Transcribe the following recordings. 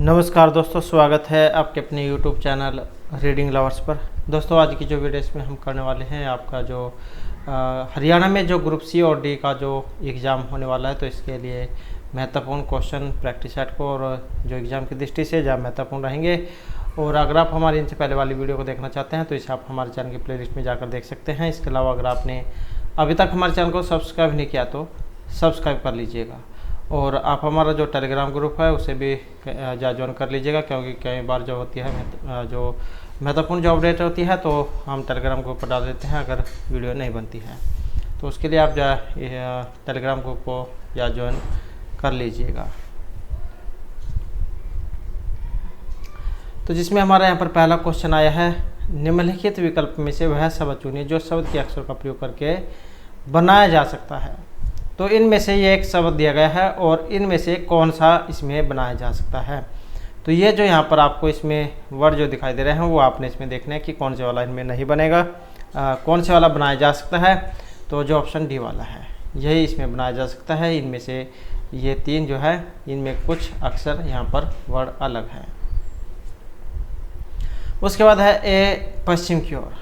नमस्कार दोस्तों, स्वागत है आपके अपने YouTube चैनल रीडिंग लवर्स पर। दोस्तों आज की जो वीडियो इसमें हम करने वाले हैं आपका जो हरियाणा में जो ग्रुप सी और डी का जो एग्ज़ाम होने वाला है, तो इसके लिए महत्वपूर्ण क्वेश्चन प्रैक्टिस सेट को और जो एग्ज़ाम की दृष्टि से जहाँ महत्वपूर्ण रहेंगे। और अगर आप हमारी इनसे पहले वाली वीडियो को देखना चाहते हैं तो इसे आप हमारे चैनल की प्लेलिस्ट में जाकर देख सकते हैं। इसके अलावा अगर आपने अभी तक हमारे चैनल को सब्सक्राइब नहीं किया तो सब्सक्राइब कर लीजिएगा। और आप हमारा जो टेलीग्राम ग्रुप है उसे भी ज्वाइन कर लीजिएगा, क्योंकि कई बार जो होती है जो महत्वपूर्ण जो अपडेट होती है तो हम टेलीग्राम ग्रुप पर डाल देते हैं अगर वीडियो नहीं बनती है। तो उसके लिए आप टेलीग्राम ग्रुप को ज्वाइन कर लीजिएगा। तो जिसमें हमारा यहाँ पर पहला क्वेश्चन आया है, निम्नलिखित विकल्प में से वह शब्द चुनिए जो शब्द के अक्षर का प्रयोग करके बनाया जा सकता है। तो इनमें से ये एक शब्द दिया गया है और इनमें से कौन सा इसमें बनाया जा सकता है। तो ये जो यहाँ पर आपको इसमें वर्ड जो दिखाई दे रहे हैं वो आपने इसमें देखना है कि कौन से वाला इनमें नहीं बनेगा, कौन से वाला बनाया जा सकता है। तो जो ऑप्शन डी वाला है यही इसमें बनाया जा सकता है। इनमें से ये तीन जो है इनमें कुछ अक्षर यहाँ पर वर्ड अलग है। उसके बाद है ए, पश्चिम की ओर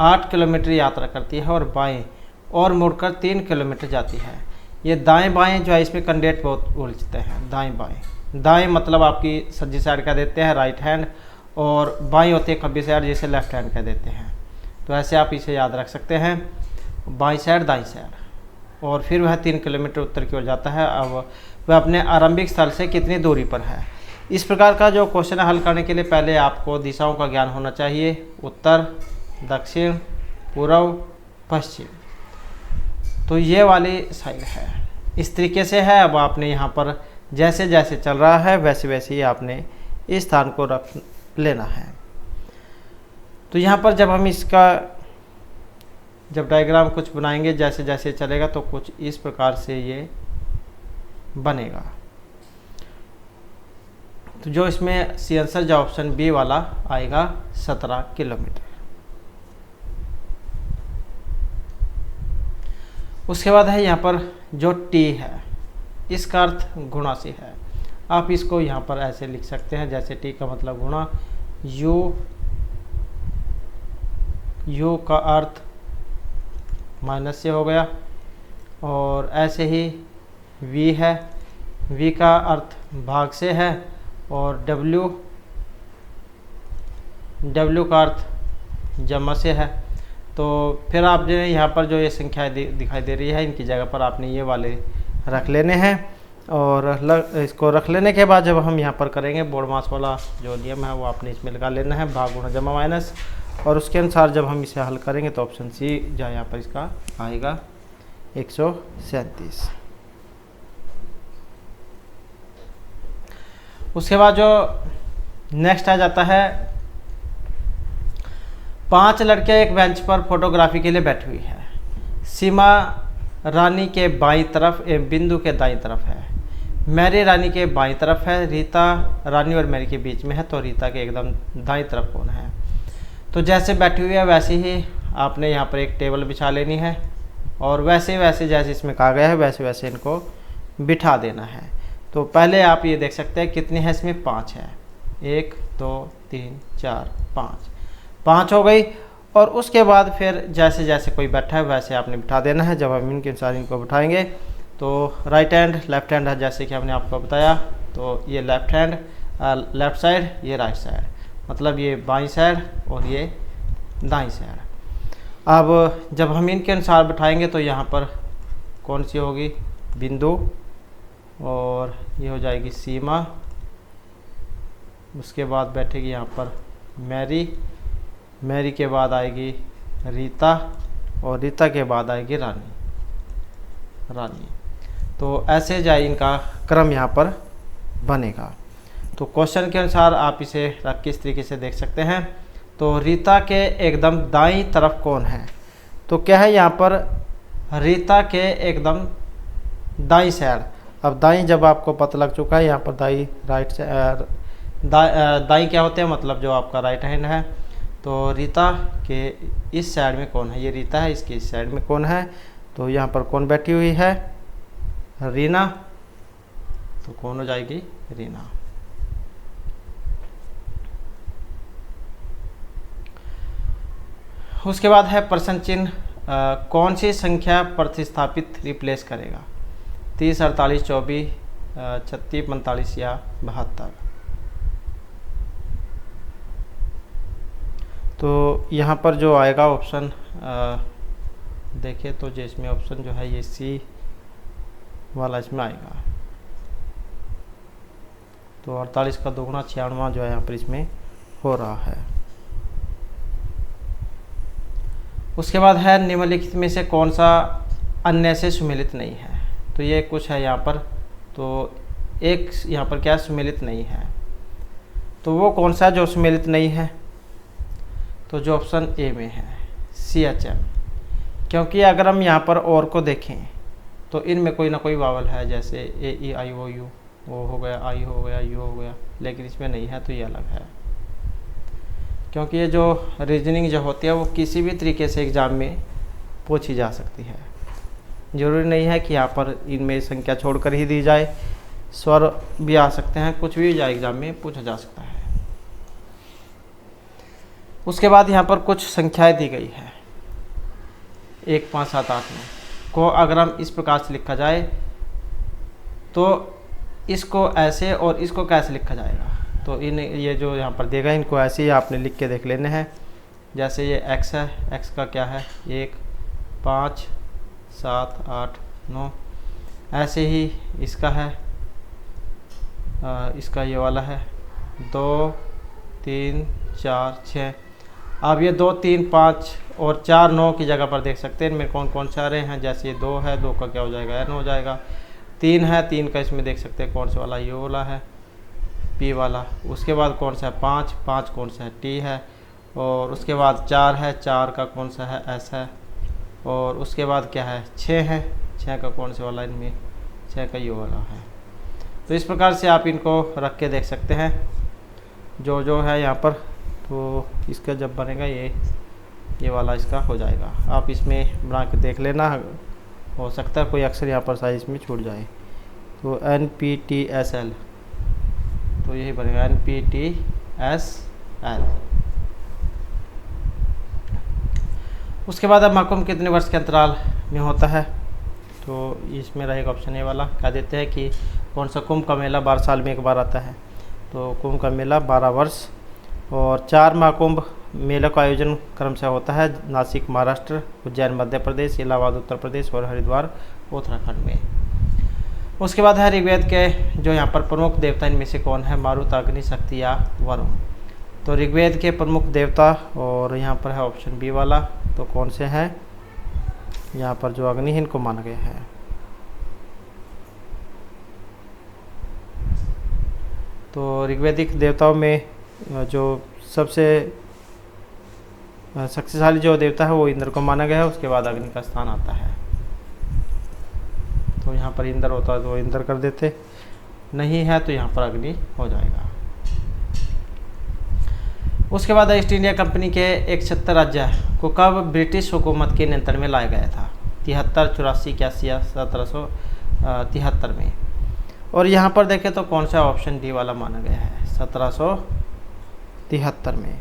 8 किलोमीटर यात्रा करती है और बाएं और मुड़कर 3 किलोमीटर जाती है। ये दाएं बाएं जो है इसमें कैंडिडेट बहुत उलझते हैं। दाएं बाएं, दाएं मतलब आपकी सज्जी साइड कह देते हैं राइट हैंड, और बाएं होती है खब्बी साइड जिसे लेफ्ट हैंड कह देते हैं। तो ऐसे आप इसे याद रख सकते हैं, बाईं साइड दाईं साइड। और फिर वह 3 किलोमीटर उत्तर की ओर जाता है। अब वह अपने आरंभिक स्थल से कितनी दूरी पर है। इस प्रकार का जो क्वेश्चन हल करने के लिए पहले आपको दिशाओं का ज्ञान होना चाहिए, उत्तर, दक्षिण, पूर्व, पश्चिम। तो ये वाली साइड है, इस तरीके से है। अब आपने यहाँ पर जैसे जैसे चल रहा है वैसे वैसे ही आपने इस स्थान को रख लेना है। तो यहाँ पर जब हम इसका जब डायग्राम कुछ बनाएंगे जैसे जैसे चलेगा तो कुछ इस प्रकार से ये बनेगा। तो जो इसमें सी आंसर जो ऑप्शन बी वाला आएगा 17 किलोमीटर। उसके बाद है यहाँ पर जो टी है इसका अर्थ गुणा से है। आप इसको यहाँ पर ऐसे लिख सकते हैं जैसे टी का मतलब गुणा, यू का अर्थ माइनस से हो गया, और ऐसे ही वी है, वी का अर्थ भाग से है, और डब्ल्यू का अर्थ जमा से है। तो फिर आप जो यहाँ पर जो ये संख्या दिखाई दे रही है इनकी जगह पर आपने ये वाले रख लेने हैं। और इसको रख लेने के बाद जब हम यहाँ पर करेंगे बोर्ड मास वाला जो नियम है वो आपने इसमें लगा लेना है, भाग गुणा जमा माइनस। और उसके अनुसार जब हम इसे हल करेंगे तो ऑप्शन सी जो यहाँ पर इसका आएगा 137। उसके बाद जो नेक्स्ट आ जाता है, 5 लड़कियां एक बेंच पर फोटोग्राफी के लिए बैठी हुई है। सीमा रानी के बाईं तरफ एवं बिंदु के दाईं तरफ है। मैरी रानी के बाईं तरफ है, रीता रानी और मैरी के बीच में है। तो रीता के एकदम दाईं तरफ कौन है। तो जैसे बैठी हुई है वैसे ही आपने यहाँ पर एक टेबल बिछा लेनी है, और वैसे वैसे जैसे इसमें कहा गया है वैसे वैसे इनको बिठा देना है। तो पहले आप ये देख सकते हैं कितने हैं इसमें, 5 है। 1 2 3 4 5 हो गई। और उसके बाद फिर जैसे जैसे कोई बैठा है वैसे आपने बिठा देना है। जब हम इनके अनुसार इनको बिठाएंगे तो राइट हैंड लेफ्ट हैंड है, जैसे कि हमने आपको बताया। तो ये लेफ्ट साइड, ये राइट साइड, मतलब ये बाईं साइड और ये दाईं साइड। अब जब हम इनके अनुसार बिठाएंगे तो यहाँ पर कौन सी होगी, बिंदु, और ये हो जाएगी सीमा। उसके बाद बैठेगी यहाँ पर मैरी के बाद आएगी रीता, और रीता के बाद आएगी रानी। तो ऐसे जाए इनका क्रम यहाँ पर बनेगा। तो क्वेश्चन के अनुसार आप इसे रख के इस तरीके से देख सकते हैं। तो रीता के एकदम दाईं तरफ कौन है। तो क्या है यहाँ पर, रीता के एकदम दाईं साइड। अब दाईं जब आपको पता लग चुका है यहाँ पर दाईं राइट से दाईं क्या होते हैं, मतलब जो आपका राइट हैंड है। तो रीता के इस साइड में कौन है, ये रीता है, इसके इस साइड में कौन है। तो यहाँ पर कौन बैठी हुई है, रीना। तो कौन हो जाएगी, रीना। उसके बाद है प्रश्न चिन्ह, कौन सी संख्या प्रतिस्थापित रिप्लेस करेगा? 30, 48, 24, 36, 45 या 72? तो यहाँ पर जो आएगा ऑप्शन देखिए तो जिसमें ऑप्शन जो है ये सी वाला इसमें आएगा। तो 48 का दोगुना 96 जो है यहाँ पर इसमें हो रहा है। उसके बाद है निम्नलिखित में से कौन सा अन्य से सुमेलित नहीं है? तो ये कुछ है यहाँ पर, तो एक यहाँ पर क्या सुमेलित नहीं है, तो वो कौन सा जो सुमेलित नहीं है? तो जो ऑप्शन ए में है CHM, क्योंकि अगर हम यहाँ पर और को देखें तो इनमें कोई ना कोई वावल है, जैसे AEIOU वो हो गया, आई हो गया, यू हो गया, लेकिन इसमें नहीं है, तो ये अलग है। क्योंकि ये जो रीजनिंग जो होती है वो किसी भी तरीके से एग्ज़ाम में पूछी जा सकती है, ज़रूरी नहीं है कि यहाँ पर इनमें संख्या छोड़कर ही दी जाए, स्वर भी आ सकते हैं, कुछ भी जाए एग्ज़ाम में पूछा जा सकता है। उसके बाद यहाँ पर कुछ संख्याएं दी गई है 1, 5, 7, 8 में को अगर हम इस प्रकार से लिखा जाए तो इसको ऐसे और इसको कैसे लिखा जाएगा? तो ये जो यहाँ पर देगा इनको ऐसे ही आपने लिख के देख लेने हैं। जैसे ये x है, x का क्या है 1, 5, 7, 8, 9, ऐसे ही इसका है इसका ये वाला है 2, 3, 4, 6। अब ये 2, 3, 5 और 4, 9 की जगह पर देख सकते हैं इनमें कौन कौन से आ रहे हैं। जैसे ये 2 है, 2 का क्या हो जाएगा n हो जाएगा। 3 है, 3 का इसमें देख सकते हैं कौन सा वाला, ये वाला है P वाला। उसके बाद कौन सा है 5, 5 कौन सा है T है। और उसके बाद 4 है, 4 का कौन सा है S है। और उसके बाद क्या है 6 है, 6 का कौन सा वाला इनमें 6 का ये वाला है। तो इस प्रकार से आप इनको रख के देख सकते हैं जो है यहाँ पर। तो इसका जब बनेगा ये वाला इसका हो जाएगा। आप इसमें बना के देख लेना, हो सकता है कोई अक्षर यहाँ पर साइज में छूट जाए। तो NPTSL, तो यही बनेगा NPTSL। उसके बाद अब महाकुंभ कितने वर्ष के अंतराल में होता है? तो इसमें रहेगा ऑप्शन ए वाला। कह देते हैं कि कौन सा कुंभ का मेला 12 साल में एक बार आता है? तो कुंभ का मेला 12 वर्ष। और 4 महाकुंभ मेला का आयोजन क्रम से होता है नासिक महाराष्ट्र, उज्जैन मध्य प्रदेश, इलाहाबाद उत्तर प्रदेश और हरिद्वार उत्तराखंड में। उसके बाद है ऋग्वेद के जो यहाँ पर प्रमुख देवता इनमें से कौन है? मारुत, अग्नि, शक्ति या वरुण। तो ऋग्वेद के प्रमुख देवता और यहाँ पर है ऑप्शन बी वाला। तो कौन से हैं? यहाँ पर जो अग्नि है इनको माना गया है। तो ऋग्वेदिक देवताओं में जो सबसे शक्तिशाली जो देवता है वो इंद्र को माना गया है। उसके बाद अग्नि का स्थान आता है। तो यहाँ पर इंद्र होता है तो इंद्र कर देते, नहीं है तो यहाँ पर अग्नि हो जाएगा। उसके बाद ईस्ट इंडिया कंपनी के 71 राज्य को कब ब्रिटिश हुकूमत के नियंत्रण में लाया गया था? 73, 84, 81 या 1773 में। और यहाँ पर देखें तो कौन सा ऑप्शन डी वाला माना गया है? 1773 में।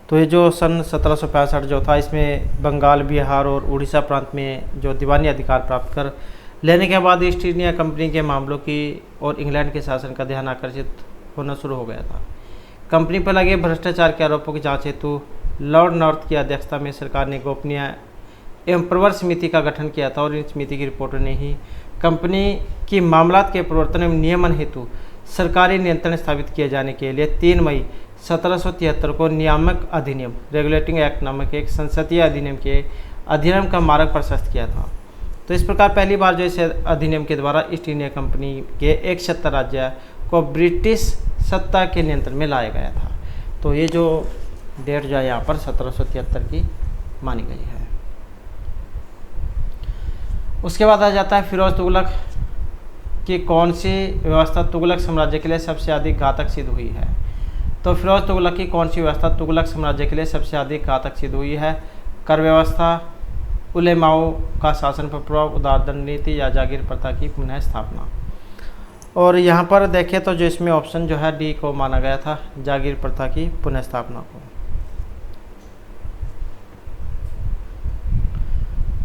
तो ये जो सन 1765 जो था इसमें बंगाल, बिहार और उड़ीसा प्रांत में जो दीवानी अधिकार प्राप्त कर लेने के बाद ईस्ट इंडिया कंपनी के मामलों की और इंग्लैंड के शासन का ध्यान आकर्षित होना शुरू हो गया था। कंपनी पर लगे भ्रष्टाचार के आरोपों की जांच हेतु लॉर्ड नॉर्थ की अध्यक्षता में सरकार ने गोपनीय एवं प्रवर समिति का गठन किया था और इन समिति की रिपोर्टों ने ही कंपनी की मामलात के प्रवर्तन एवं नियमन हेतु सरकारी नियंत्रण स्थापित किए जाने के लिए 3 मई 1773 को नियामक अधिनियम रेगुलेटिंग एक्ट नामक एक संसदीय अधिनियम के अधिनियम का मार्ग प्रशस्त किया था। तो इस प्रकार पहली बार जो इस अधिनियम के द्वारा ईस्ट इंडिया कंपनी के 71 राज्य को ब्रिटिश सत्ता के नियंत्रण में लाया गया था। तो ये जो डेट जो है यहाँ पर 1773 की मानी गई है। उसके बाद आ जाता है फिरोज तुगलक की कौन सी व्यवस्था तुगलक साम्राज्य के लिए सबसे अधिक घातक सिद्ध हुई है? तो फिरोज तुगलक की कौन सी व्यवस्था तुगलक साम्राज्य के लिए सबसे अधिक घातक सिद्ध हुई है? कर व्यवस्था, उलेमाओं का शासन पर प्रभाव, उदारदंड नीति या जागीर प्रथा की पुनः स्थापना। और यहाँ पर देखें तो जो इसमें ऑप्शन जो है डी को माना गया था, जागीर प्रथा की पुनर्स्थापना को।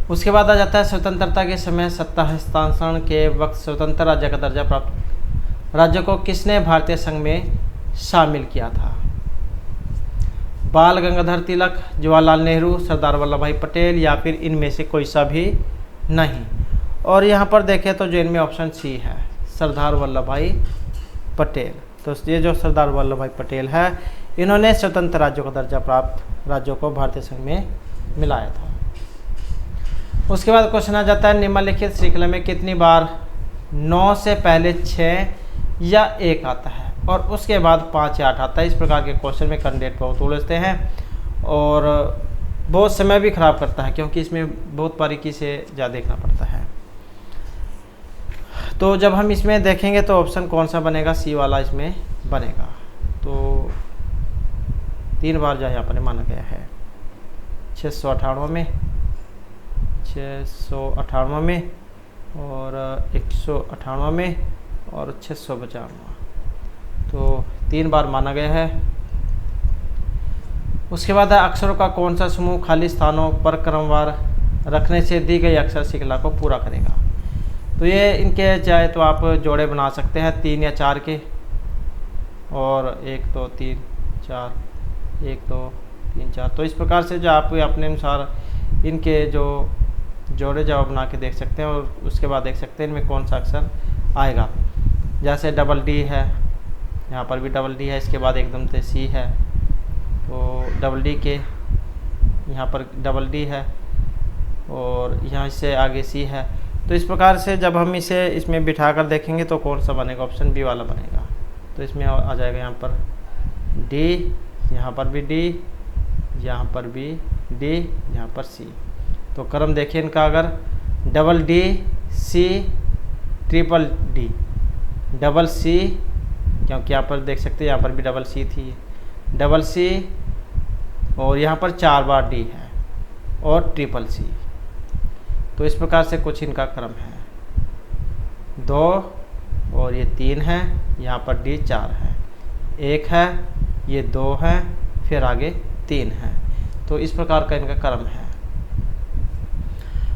उसके बाद आ जाता है स्वतंत्रता के समय सत्ता हस्तांतरण के वक्त स्वतंत्र राज्य का दर्जा प्राप्त राज्य को किसने भारतीय संघ में शामिल किया था? बाल गंगाधर तिलक, जवाहरलाल नेहरू, सरदार वल्लभ भाई पटेल या फिर इनमें से कोई सा भी नहीं। और यहाँ पर देखें तो जो इनमें ऑप्शन सी है, सरदार वल्लभ भाई पटेल। तो ये जो सरदार वल्लभ भाई पटेल है, इन्होंने स्वतंत्र राज्यों का दर्जा प्राप्त राज्यों को भारतीय संघ में मिलाया था। उसके बाद क्वेश्चन आ जाता है निम्नलिखित श्रृंखला में कितनी बार 9 से पहले 6 या 1 आता है और उसके बाद 5 या 8 आता है। इस प्रकार के क्वेश्चन में कैंडिडेट बहुत उलझते हैं और बहुत समय भी खराब करता है, क्योंकि इसमें बहुत बारीकी से ज़्यादा देखना पड़ता है। तो जब हम इसमें देखेंगे तो ऑप्शन कौन सा बनेगा, सी वाला इसमें बनेगा। तो 3 बार जो यहाँ पर माना गया है, 698 में, 698 में और 198 में और 695। तो 3 बार माना गया है। उसके बाद अक्षरों का कौन सा समूह खाली स्थानों पर क्रमवार रखने से दी गई अक्षर श्रृंखला को पूरा करेगा? तो ये इनके चाहे तो आप जोड़े बना सकते हैं 3 या 4 के, और 1 2 3 4, 1 2 3 4। तो इस प्रकार से जो आप अपने अनुसार इनके जो जोड़े जवाब बना के देख सकते हैं और उसके बाद देख सकते हैं इनमें कौन सा अक्षर आएगा। जैसे डबल डी है, यहाँ पर भी डबल डी है, इसके बाद एकदम से सी है, तो डबल डी के यहाँ पर डबल डी है और यहाँ से आगे सी है। तो इस प्रकार से जब हम इसे इसमें बिठा कर देखेंगे तो कौन सा बनेगा, ऑप्शन बी वाला बनेगा। तो इसमें आ जाएगा यहाँ पर डी, यहाँ पर भी डी, यहाँ पर भी डी, यहाँ पर सी। तो क्रम देखिए इनका, अगर double D C triple D double C, क्योंकि यहाँ पर देख सकते हैं यहाँ पर भी डबल सी थी, डबल सी और यहाँ पर 4 बार डी है और ट्रिपल सी। तो इस प्रकार से कुछ इनका क्रम है। 2 और ये 3 है, यहाँ पर डी 4 है, 1 है, ये 2 है, फिर आगे 3 है। तो इस प्रकार का इनका क्रम है।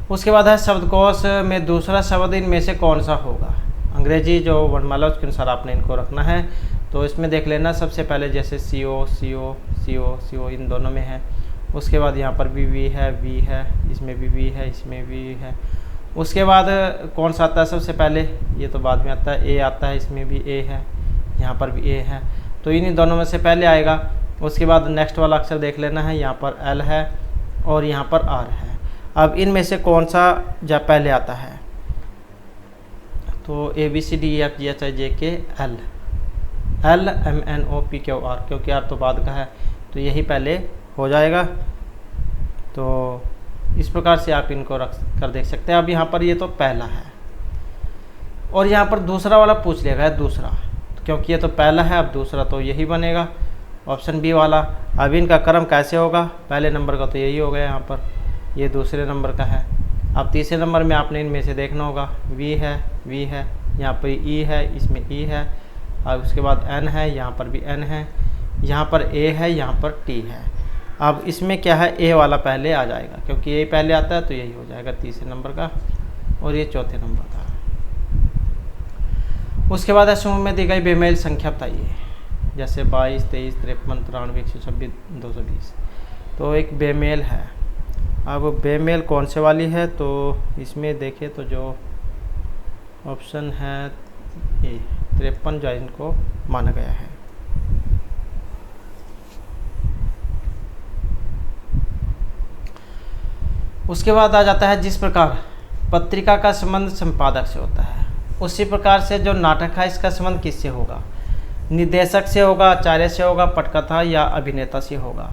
उसके बाद है शब्दकोश में दूसरा शब्द इनमें से कौन सा होगा? अंग्रेजी जो वर्णमाला उसके अनुसार आपने इनको रखना है। तो इसमें देख लेना सबसे पहले जैसे सी ओ सी ओ सी ओ सी ओ इन दोनों में है। उसके बाद यहाँ पर भी वी है, वी है, इसमें भी वी है, इसमें भी है। उसके बाद कौन सा आता है सबसे पहले, ये तो बाद में आता है, ए आता है, इसमें भी ए है, यहाँ पर भी ए है। तो इन्हीं दोनों में से पहले आएगा। उसके बाद नेक्स्ट वाला अक्षर देख लेना है, यहाँ पर एल है और यहाँ पर आर है। अब इनमें से कौन सा जब पहले आता है? तो A B C D E F G H I J K L, L M N O P Q R, क्योंकि आर तो बाद का है तो यही पहले हो जाएगा। तो इस प्रकार से आप इनको रख कर देख सकते हैं। अब यहाँ पर ये तो पहला है और यहाँ पर दूसरा वाला पूछ लेगा, दूसरा, क्योंकि ये तो पहला है, अब दूसरा तो यही बनेगा, ऑप्शन बी वाला। अब इनका क्रम कैसे होगा? पहले नंबर का तो यही हो गया, यहाँ पर ये दूसरे नंबर का है। अब तीसरे नंबर में आपने इनमें से देखना होगा, वी है, वी है, यहाँ पर ई है, इसमें ई है, और उसके बाद एन है, यहाँ पर भी एन है, यहाँ पर ए है, यहाँ पर टी है। अब इसमें क्या है, ए वाला पहले आ जाएगा, क्योंकि ए पहले आता है तो यही हो जाएगा तीसरे नंबर का, और ये चौथे नंबर का। उसके बाद समूह में दी गई बेमेल संख्या बताइए, जैसे 22, 23, 53, 93, 126, 220। तो एक बेमेल है। अब बेमेल कौन से वाली है? तो इसमें देखें तो जो ऑप्शन है ए 53 जो इनको माना गया है। उसके बाद आ जाता है जिस प्रकार पत्रिका का संबंध संपादक से होता है, उसी प्रकार से जो नाटक है इसका संबंध किससे होगा? निर्देशक से होगा, आचार्य से होगा, पटकथा या अभिनेता से होगा।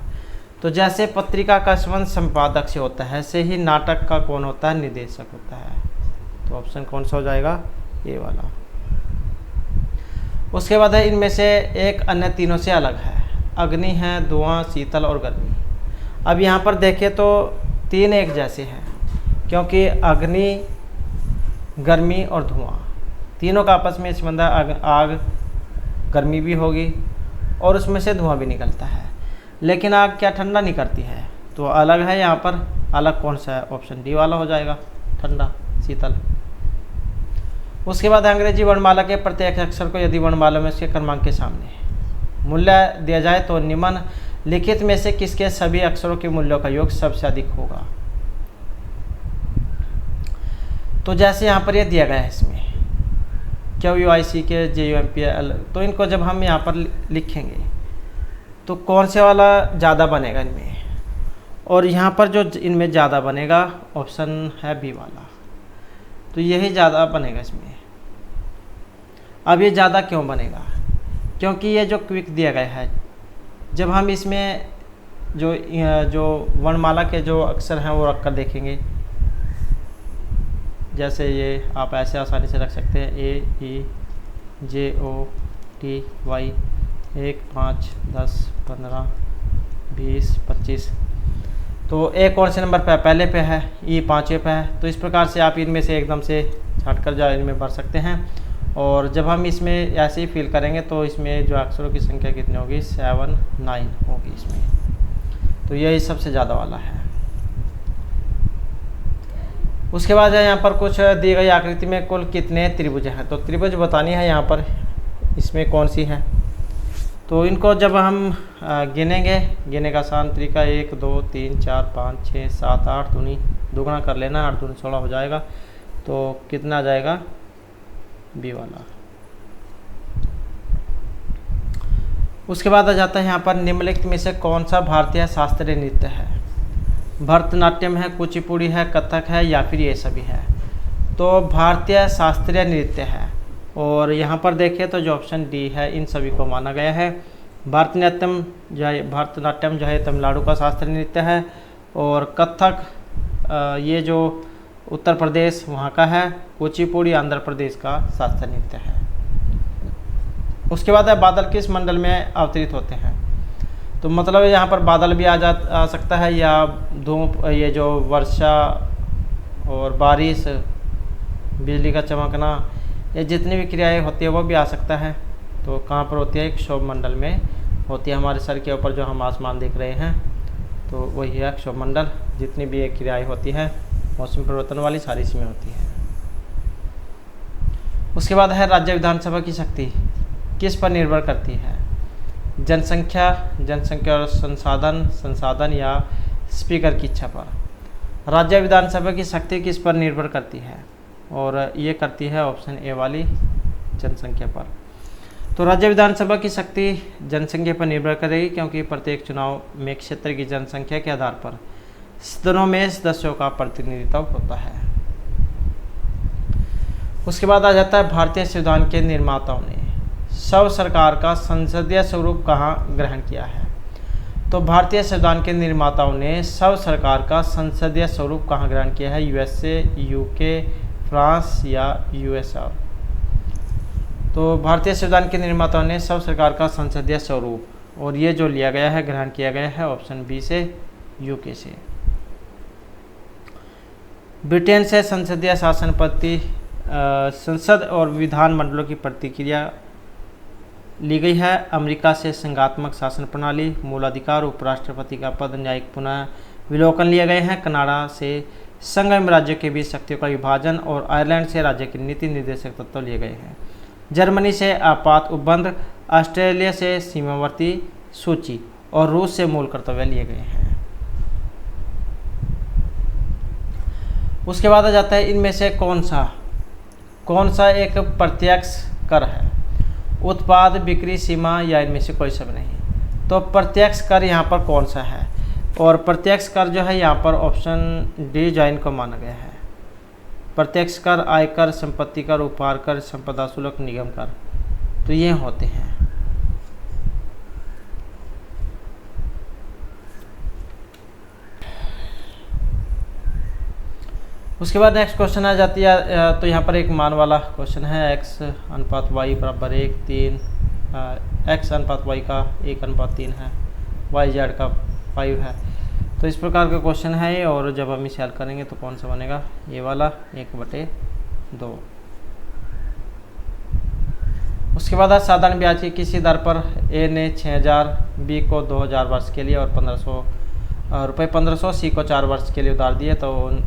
तो जैसे पत्रिका का संबंध संपादक से होता है, ऐसे ही नाटक का कौन होता है? निर्देशक होता है। तो ऑप्शन कौन सा हो जाएगा? ए वाला। उसके बाद है इनमें से एक अन्य तीनों से अलग है, अग्नि है, धुआं, शीतल और गर्मी। अब यहाँ पर देखें तो 3 एक जैसे हैं, क्योंकि अग्नि, गर्मी और धुआं तीनों का आपस में संबंध है, आग गर्मी भी होगी और उसमें से धुआं भी निकलता है, लेकिन आग क्या ठंडा नहीं करती है, तो अलग है यहाँ पर। अलग कौन सा है? ऑप्शन डी वाला हो जाएगा, ठंडा, शीतल। उसके बाद अंग्रेजी वर्णमाला के प्रत्येक अक्षर को यदि वर्णमाला में उसके क्रमांक के सामने मूल्य दिया जाए तो निम्न लिखित में से किसके सभी अक्षरों के मूल्यों का योग सबसे अधिक होगा। तो जैसे यहाँ पर यह दिया गया है, इसमें QUIC के JUMPL, तो इनको जब हम यहाँ पर लिखेंगे तो कौन से वाला ज़्यादा बनेगा इनमें, और यहाँ पर जो इनमें ज़्यादा बनेगा ऑप्शन है बी वाला, तो यही ज़्यादा बनेगा इसमें। अब ये ज़्यादा क्यों बनेगा? क्योंकि ये जो क्विक दिया गया है, जब हम इसमें जो वर्णमाला के जो अक्षर हैं वो रख कर देखेंगे, जैसे ये आप ऐसे आसानी से रख सकते हैं AEJOTY 1 5 10 15 20 25, तो ए कौन से नंबर पे है? पहले पे है, ई 5वें पे है। तो इस प्रकार से आप इनमें से एकदम से छाट कर जो इनमें भर सकते हैं। और जब हम इसमें ऐसे ही फिल करेंगे तो इसमें जो अक्षरों की संख्या कितनी होगी? 7 9 होगी इसमें, तो यही सबसे ज़्यादा वाला है। उसके बाद है यहाँ पर कुछ दी गई आकृति में कुल कितने त्रिभुज हैं, तो त्रिभुज बतानी है यहाँ पर, इसमें कौन सी है। तो इनको जब हम गिने का आसान तरीका 1 2 3 4 5 6 7 8 दूनी दोगुना कर लेना, 8 दूनी 16 हो जाएगा। तो कितना आ जाएगा? बी वाला। उसके बाद आ जाता है यहाँ पर निम्नलिखित में से कौन सा भारतीय शास्त्रीय नृत्य है? भरतनाट्यम है, कुचिपुड़ी है, कथक है, या फिर ये सभी है। तो भारतीय शास्त्रीय नृत्य है, और यहाँ पर देखें तो जो ऑप्शन डी है इन सभी को माना गया है। भरतनाट्यम जो है तमिलनाडु का शास्त्रीय नृत्य है, और कथक ये जो उत्तर प्रदेश वहाँ का है, कुचिपुड़ी आंध्र प्रदेश का शास्त्रीय नृत्य है। उसके बाद है बादल किस मंडल में अवतरित होते हैं? तो मतलब यहाँ पर बादल भी आ सकता है, या धूप, ये जो वर्षा और बारिश, बिजली का चमकना, ये जितनी भी क्रियाएं होती है वो भी आ सकता है। तो कहाँ पर होती है? क्षोभ मंडल में होती है। हमारे सर के ऊपर जो हम आसमान देख रहे हैं तो वही है क्षोभ मंडल। जितनी भी ये क्रियाएं होती हैं मौसम परिवर्तन वाली, सारी इसमें होती है। उसके बाद है राज्य विधानसभा की शक्ति किस पर निर्भर करती है? जनसंख्या और संसाधन या स्पीकर की इच्छा पर। राज्य विधानसभा की शक्ति किस पर निर्भर करती है? और ये करती है ऑप्शन ए वाली, जनसंख्या पर। तो राज्य विधानसभा की शक्ति जनसंख्या पर निर्भर करेगी, क्योंकि प्रत्येक चुनाव में क्षेत्र की जनसंख्या के आधार पर सदनों में सदस्यों का प्रतिनिधित्व होता है। उसके बाद आ जाता है भारतीय संविधान के निर्माताओं ने शव सरकार का संसदीय स्वरूप कहाँ ग्रहण किया है? तो भारतीय संविधान के निर्माताओं ने शव सरकार का संसदीय स्वरूप कहाँ ग्रहण किया है? USA, UK, फ्रांस या USR। तो भारतीय संविधान के निर्माताओं ने शव सरकार का संसदीय स्वरूप, और ये जो लिया गया है, ग्रहण किया गया है ऑप्शन बी से, UK से। ब्रिटेन से संसदीय शासन पद्धति, संसद और विधान मंडलों की प्रतिक्रिया ली गई है। अमेरिका से संघात्मक शासन प्रणाली, मूलाधिकार, उपराष्ट्रपति का पद, न्यायिक पुनः विलोकन लिए गए हैं। कनाडा से संगम राज्यों के बीच शक्तियों का विभाजन, और आयरलैंड से राज्य के नीति निर्देशक तत्व लिए गए हैं। जर्मनी से आपात उपबंध, ऑस्ट्रेलिया से सीमावर्ती सूची, और रूस से मूल कर्तव्य लिए गए हैं। उसके बाद आ जाता है इनमें से कौन सा एक प्रत्यक्ष कर है? उत्पाद, बिक्री, सीमा, या इनमें से कोई सब नहीं। तो प्रत्यक्ष कर यहाँ पर कौन सा है? और प्रत्यक्ष कर जो है यहाँ पर ऑप्शन डी जॉइन को माना गया है। प्रत्यक्ष कर आयकर, संपत्ति कर, उपहार कर, संपदा शुल्क, निगम कर, तो ये होते हैं। उसके बाद नेक्स्ट क्वेश्चन आ जाती है, तो यहाँ पर एक मान वाला क्वेश्चन है, x अनुपात y बराबर 1 3, x अनुपात y का 1:3 है, yz का 5 है। तो इस प्रकार का क्वेश्चन है ये, और जब हम इसे हल करेंगे तो कौन सा बनेगा? ये वाला 1/2। उसके बाद साधारण ब्याज की किसी दर पर ए ने 6000 बी को 2000 वर्ष के लिए और 1500 सी को 4 वर्ष के लिए उधार दिए, तो उन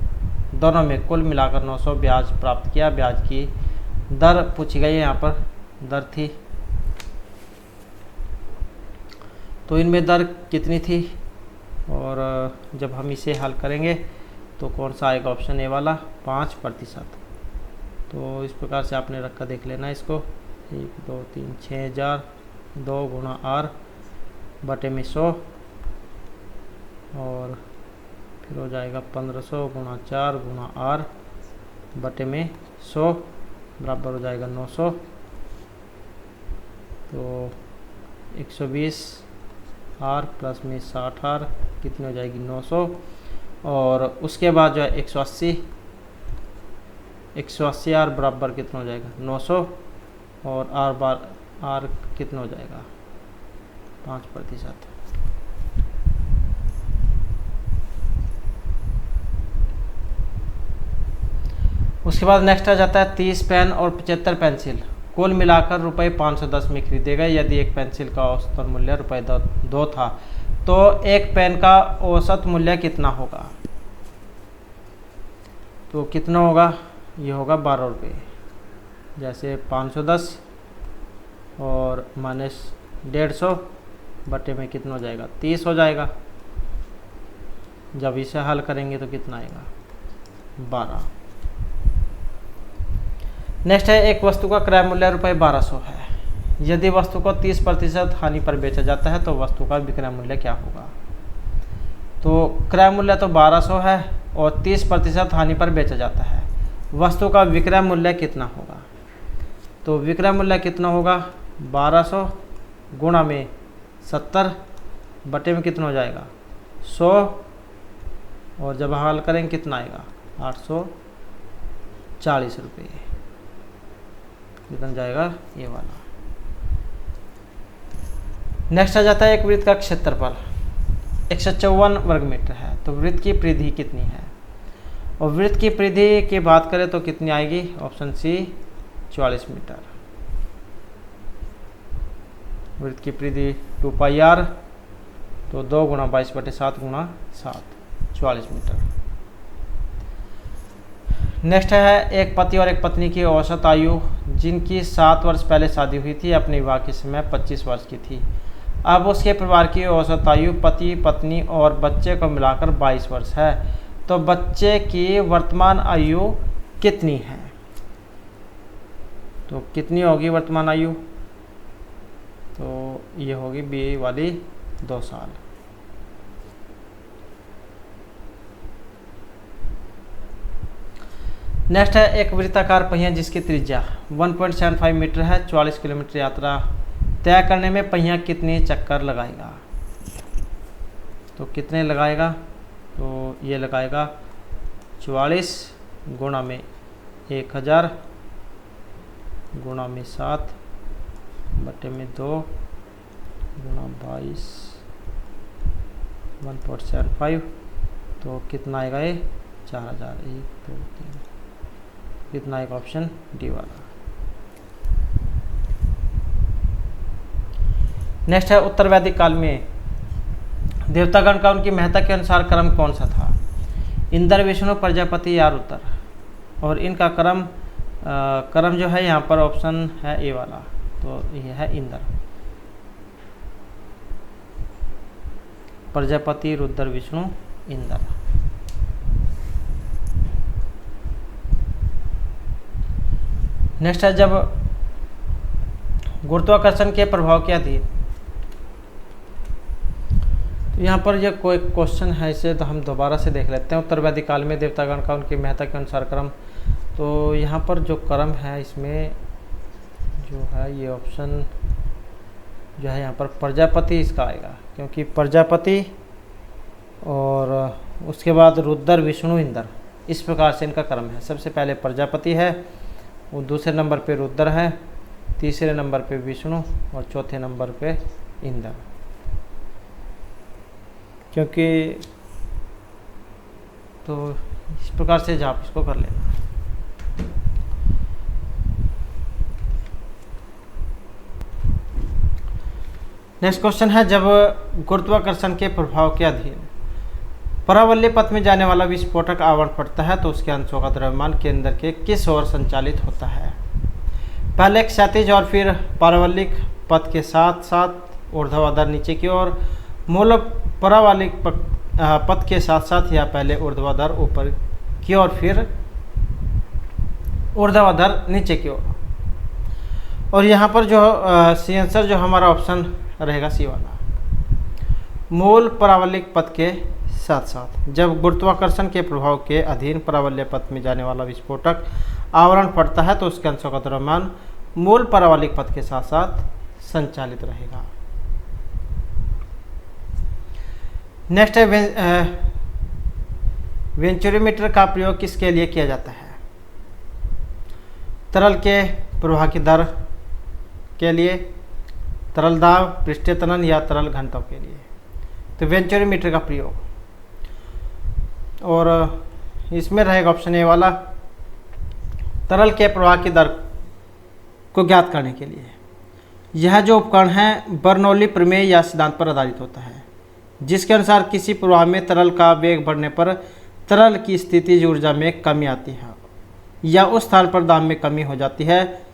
दोनों में कुल मिलाकर 900 ब्याज प्राप्त किया। ब्याज की दर पूछी गई है, यहाँ पर दर थी, तो इनमें दर कितनी थी, और जब हम इसे हल करेंगे तो कौन सा आएगा, ऑप्शन ए वाला 5%। तो इस प्रकार से आपने रखकर देख लेना इसको, 1 2 3 6000 2 गुणा आर बटे में 100, और फिर हो जाएगा 1500 गुणा 4 गुणा आर बटे में 100 बराबर हो जाएगा 900। तो 120 आर प्लस में 60 आर कितनी हो जाएगी 900, और उसके बाद जो है 180 आर बराबर कितना हो जाएगा 900, और आर कितना हो जाएगा 5%। उसके बाद नेक्स्ट आ जाता है 30 पेन और 75 पेंसिल कुल मिलाकर रुपये 510 में खरीदे गए। यदि एक पेंसिल का औसत मूल्य रुपये 2 था, तो एक पेन का औसत मूल्य कितना होगा, तो कितना होगा, ये होगा 12 रुपये। जैसे 510 और माइनस 150 बटे में कितना हो जाएगा 30 हो जाएगा। जब इसे हल करेंगे तो कितना आएगा 12। नेक्स्ट है एक वस्तु का क्रय मूल्य रुपये 1200 है। यदि वस्तु को 30% हानि पर बेचा जाता है तो वस्तु का विक्रय मूल्य क्या होगा। तो क्रय मूल्य तो 1200 है और 30% हानि पर बेचा जाता है, वस्तु का विक्रय मूल्य कितना होगा। तो विक्रय मूल्य कितना होगा 1200 गुणा में 70 बटे में कितना हो जाएगा 100, और जब हल करेंगे कितना आएगा 840 रुपये, कितना जाएगा ये वाला। नेक्स्ट आ जाता है एक वृत्त का क्षेत्रफल 154 वर्ग मीटर है, तो वृत्त की परिधि कितनी है। और वृत्त की परिधि की बात करें तो कितनी आएगी, ऑप्शन सी 44 मीटर। वृत्त की परिधि 2 पाई आर, तो 2 गुणा 22 बटे 7 गुणा 7 44 मीटर। नेक्स्ट है एक पति और एक पत्नी की औसत आयु जिनकी 7 वर्ष पहले शादी हुई थी, अपने विवाह के समय 25 वर्ष की थी। अब उसके परिवार की औसत आयु पति पत्नी और बच्चे को मिलाकर 22 वर्ष है, तो बच्चे की वर्तमान आयु कितनी है। तो कितनी होगी वर्तमान आयु, तो ये होगी बी वाली 2 साल। नेक्स्ट है एक वृत्ताकार पहिया जिसकी त्रिज्या 1.75 मीटर है, 44 किलोमीटर यात्रा तय करने में पहिया कितने चक्कर लगाएगा। तो कितने लगाएगा, तो ये लगाएगा 44 गुणा में 1000 गुणा में 7 बटे में 2 गुणा 22 1.75, तो कितना आएगा ये 4000। 1 2 3 कितना एक ऑप्शन डी वाला। नेक्स्ट है उत्तर वैदिक काल में देवतागण का उनकी महत्ता के अनुसार क्रम कौन सा था। इंद्र विष्णु प्रजापति या रुद्र, और इनका क्रम जो है यहाँ पर ऑप्शन है ए वाला, तो यह है इंद्र। प्रजापति रुद्र विष्णु इंद्र। नेक्स्ट है जब गुरुत्वाकर्षण के प्रभाव के अधीन, तो यहाँ पर यह कोई क्वेश्चन है, इसे तो हम दोबारा से देख लेते हैं। उत्तर वैदिक काल में देवतागण का उनकी महत्ता के अनुसार क्रम, तो यहाँ पर जो क्रम है इसमें जो है ये ऑप्शन जो है यहाँ पर प्रजापति इसका आएगा, क्योंकि प्रजापति और उसके बाद रुद्र विष्णु इंद्र, इस प्रकार से इनका क्रम है। सबसे पहले प्रजापति है, वो दूसरे नंबर पे रुद्र है, तीसरे नंबर पे विष्णु और चौथे नंबर पे इंद्र। क्योंकि तो इस प्रकार से आप इसको कर लेना। नेक्स्ट क्वेश्चन है, जब गुरुत्वाकर्षण के प्रभाव के अधीन परावल्य पथ में जाने वाला विस्फोटक आवरण पड़ता है तो उसके अंशों का द्रव्यमान केंद्र के किस ओर संचालित होता है? पहले क्षैतिज और फिर परावल्लिक पथ के साथ साथ ऊर्ध्वाधर नीचे की ओर, मूल परावल्लिक पथ के साथ साथ या पहले ऊर्ध्वाधर ऊपर की ओर फिर ऊर्ध्वाधर नीचे की ओर। और यहाँ पर जो सी आंसर जो हमारा ऑप्शन रहेगा सी वाला, मूल परावल्लिक पथ के साथ साथ। जब गुरुत्वाकर्षण के प्रभाव के अधीन परावल्य पथ में जाने वाला विस्फोटक आवरण पड़ता है तो उसके अंशों का द्रव्यमान मूल परावल्लिक पथ के साथ साथ संचालित रहेगा। नेक्स्ट है, वेंचुरीमीटर का प्रयोग किसके लिए किया जाता है? तरल के प्रवाह की दर के लिए, तरल दाब, पृष्ठीय तनन या तरल घनत्व के लिए। तो वेंचुरीमीटर का प्रयोग, और इसमें रहेगा ऑप्शन ए वाला, तरल के प्रवाह की दर को ज्ञात करने के लिए। यह जो उपकरण है बर्नौली प्रमेय या सिद्धांत पर आधारित होता है, जिसके अनुसार किसी प्रवाह में तरल का वेग बढ़ने पर तरल की स्थितिज ऊर्जा में कमी आती है या उस स्थान पर दाब में कमी हो जाती है।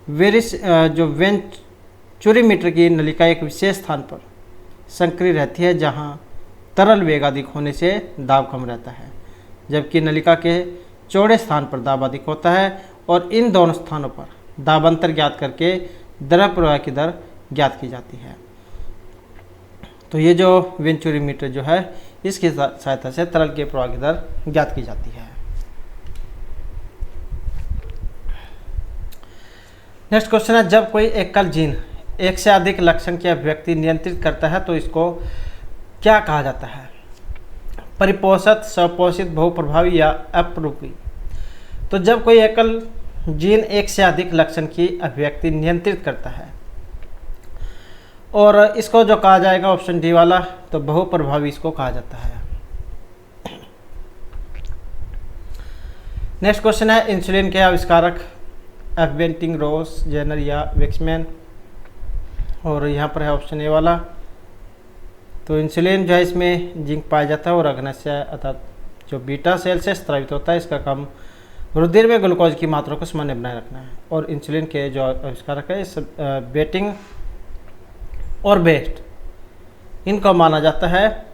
जो वेंचुरीमीटर की नलिका एक विशेष स्थान पर सक्रिय रहती है जहां तरल वेग अधिक होने से दाब कम रहता है, जबकि नलिका के चौड़े स्थान पर दाब अधिक होता है, और इन दोनों स्थानों पर दाब अंतर ज्ञात करके द्रव प्रवाह की दर ज्ञात की जाती है। तो ये जो वेंचुरीमीटर जो है इसकी सहायता से तरल के प्रवाह की दर ज्ञात की जाती है। नेक्स्ट क्वेश्चन है, जब कोई एकल जीन एक से अधिक लक्षण की अभिव्यक्ति नियंत्रित करता है तो इसको क्या कहा जाता है? परिपोषित, स्वपोषित, बहुप्रभावी या अपरूपी। तो जब कोई एकल जीन एक से अधिक लक्षण की अभिव्यक्ति नियंत्रित करता है, और इसको जो कहा जाएगा ऑप्शन डी वाला, तो बहुप्रभावी इसको कहा जाता है। नेक्स्ट क्वेश्चन है, इंसुलिन के आविष्कारक एवेंटिंग, रोस, जेनर या वेक्समैन, और यहाँ पर है ऑप्शन ए वाला। तो इंसुलिन जो है इसमें जिंक पाया जाता है और अग्नस्य अर्थात जो बीटा सेल से स्रावित होता है, इसका काम रुधिर में ग्लूकोज की मात्रा को सामान्य बनाए रखना है। और इंसुलिन के जो आविष्कारक है इस बेटिंग और बेस्ट, इनको माना जाता है।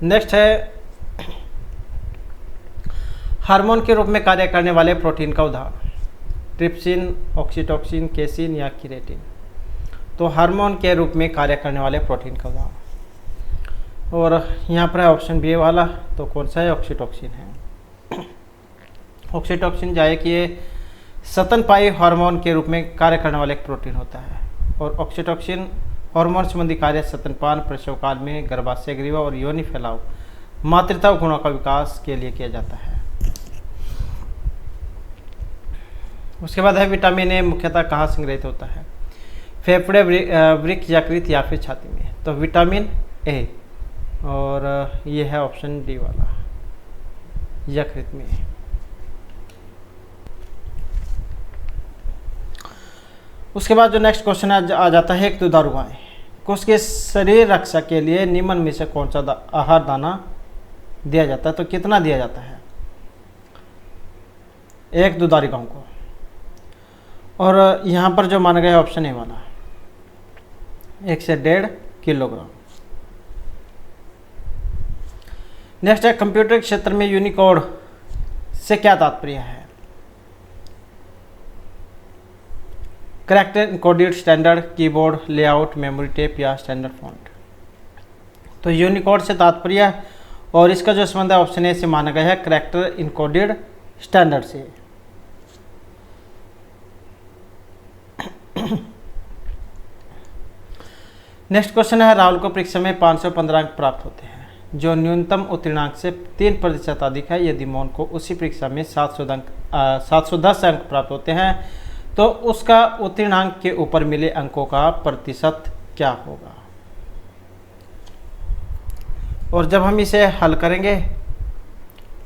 नेक्स्ट है, हार्मोन के रूप में कार्य करने वाले प्रोटीन का उदाहरण, ट्रिप्सिन, ऑक्सीटोसिन, केसिन या किरेटिन। तो हार्मोन के रूप में कार्य करने वाले प्रोटीन का उदाहरण, और यहाँ पर है ऑप्शन बी वाला, तो कौन सा है? ऑक्सीटोसिन है। ऑक्सीटोसिन जो है कि ये स्तनपायी हार्मोन के रूप में कार्य करने वाला एक प्रोटीन होता है, और ऑक्सीटोसिन हार्मोन संबंधी कार्य स्तनपान, प्रसव काल में गर्भाशय ग्रीवा और योनि फैलाव, मातृत्व गुणों का विकास के लिए किया जाता है। उसके बाद है, विटामिन ए मुख्यतः कहाँ संग्रहित होता है? फेफड़े, वृक्क, यकृत या फिर छाती में। तो विटामिन ए, और ये है ऑप्शन डी वाला, यकृत में। उसके बाद जो नेक्स्ट क्वेश्चन आ जाता है, एक दुधारू गाय को उसके शरीर रक्षा के लिए निम्न में से कौन सा आहार दाना दिया जाता है? तो कितना दिया जाता है एक दुधारू गाय को? और यहाँ पर जो माना गया ऑप्शन ए वाला, 1 से 1.5 किलोग्राम। नेक्स्ट है, कंप्यूटर क्षेत्र में यूनिकोड से क्या तात्पर्य है? Character encoded standard, keyboard layout, memory tape या स्टैंडर्ड फॉन्ट। तो यूनिकोड से तात्पर्य, और इसका जो संबंध है ऑप्शन ए से माना गया है, कैरेक्टर इनकोडेड स्टैंडर्ड से। नेक्स्ट क्वेश्चन है, राहुल को परीक्षा में 515 अंक प्राप्त होते हैं, जो न्यूनतम उत्तीर्णांक से 3% अधिक है। यदि मोहन को उसी परीक्षा में 710 अंक प्राप्त होते हैं तो उसका उत्तीर्णांक के ऊपर मिले अंकों का प्रतिशत क्या होगा? और जब हम इसे हल करेंगे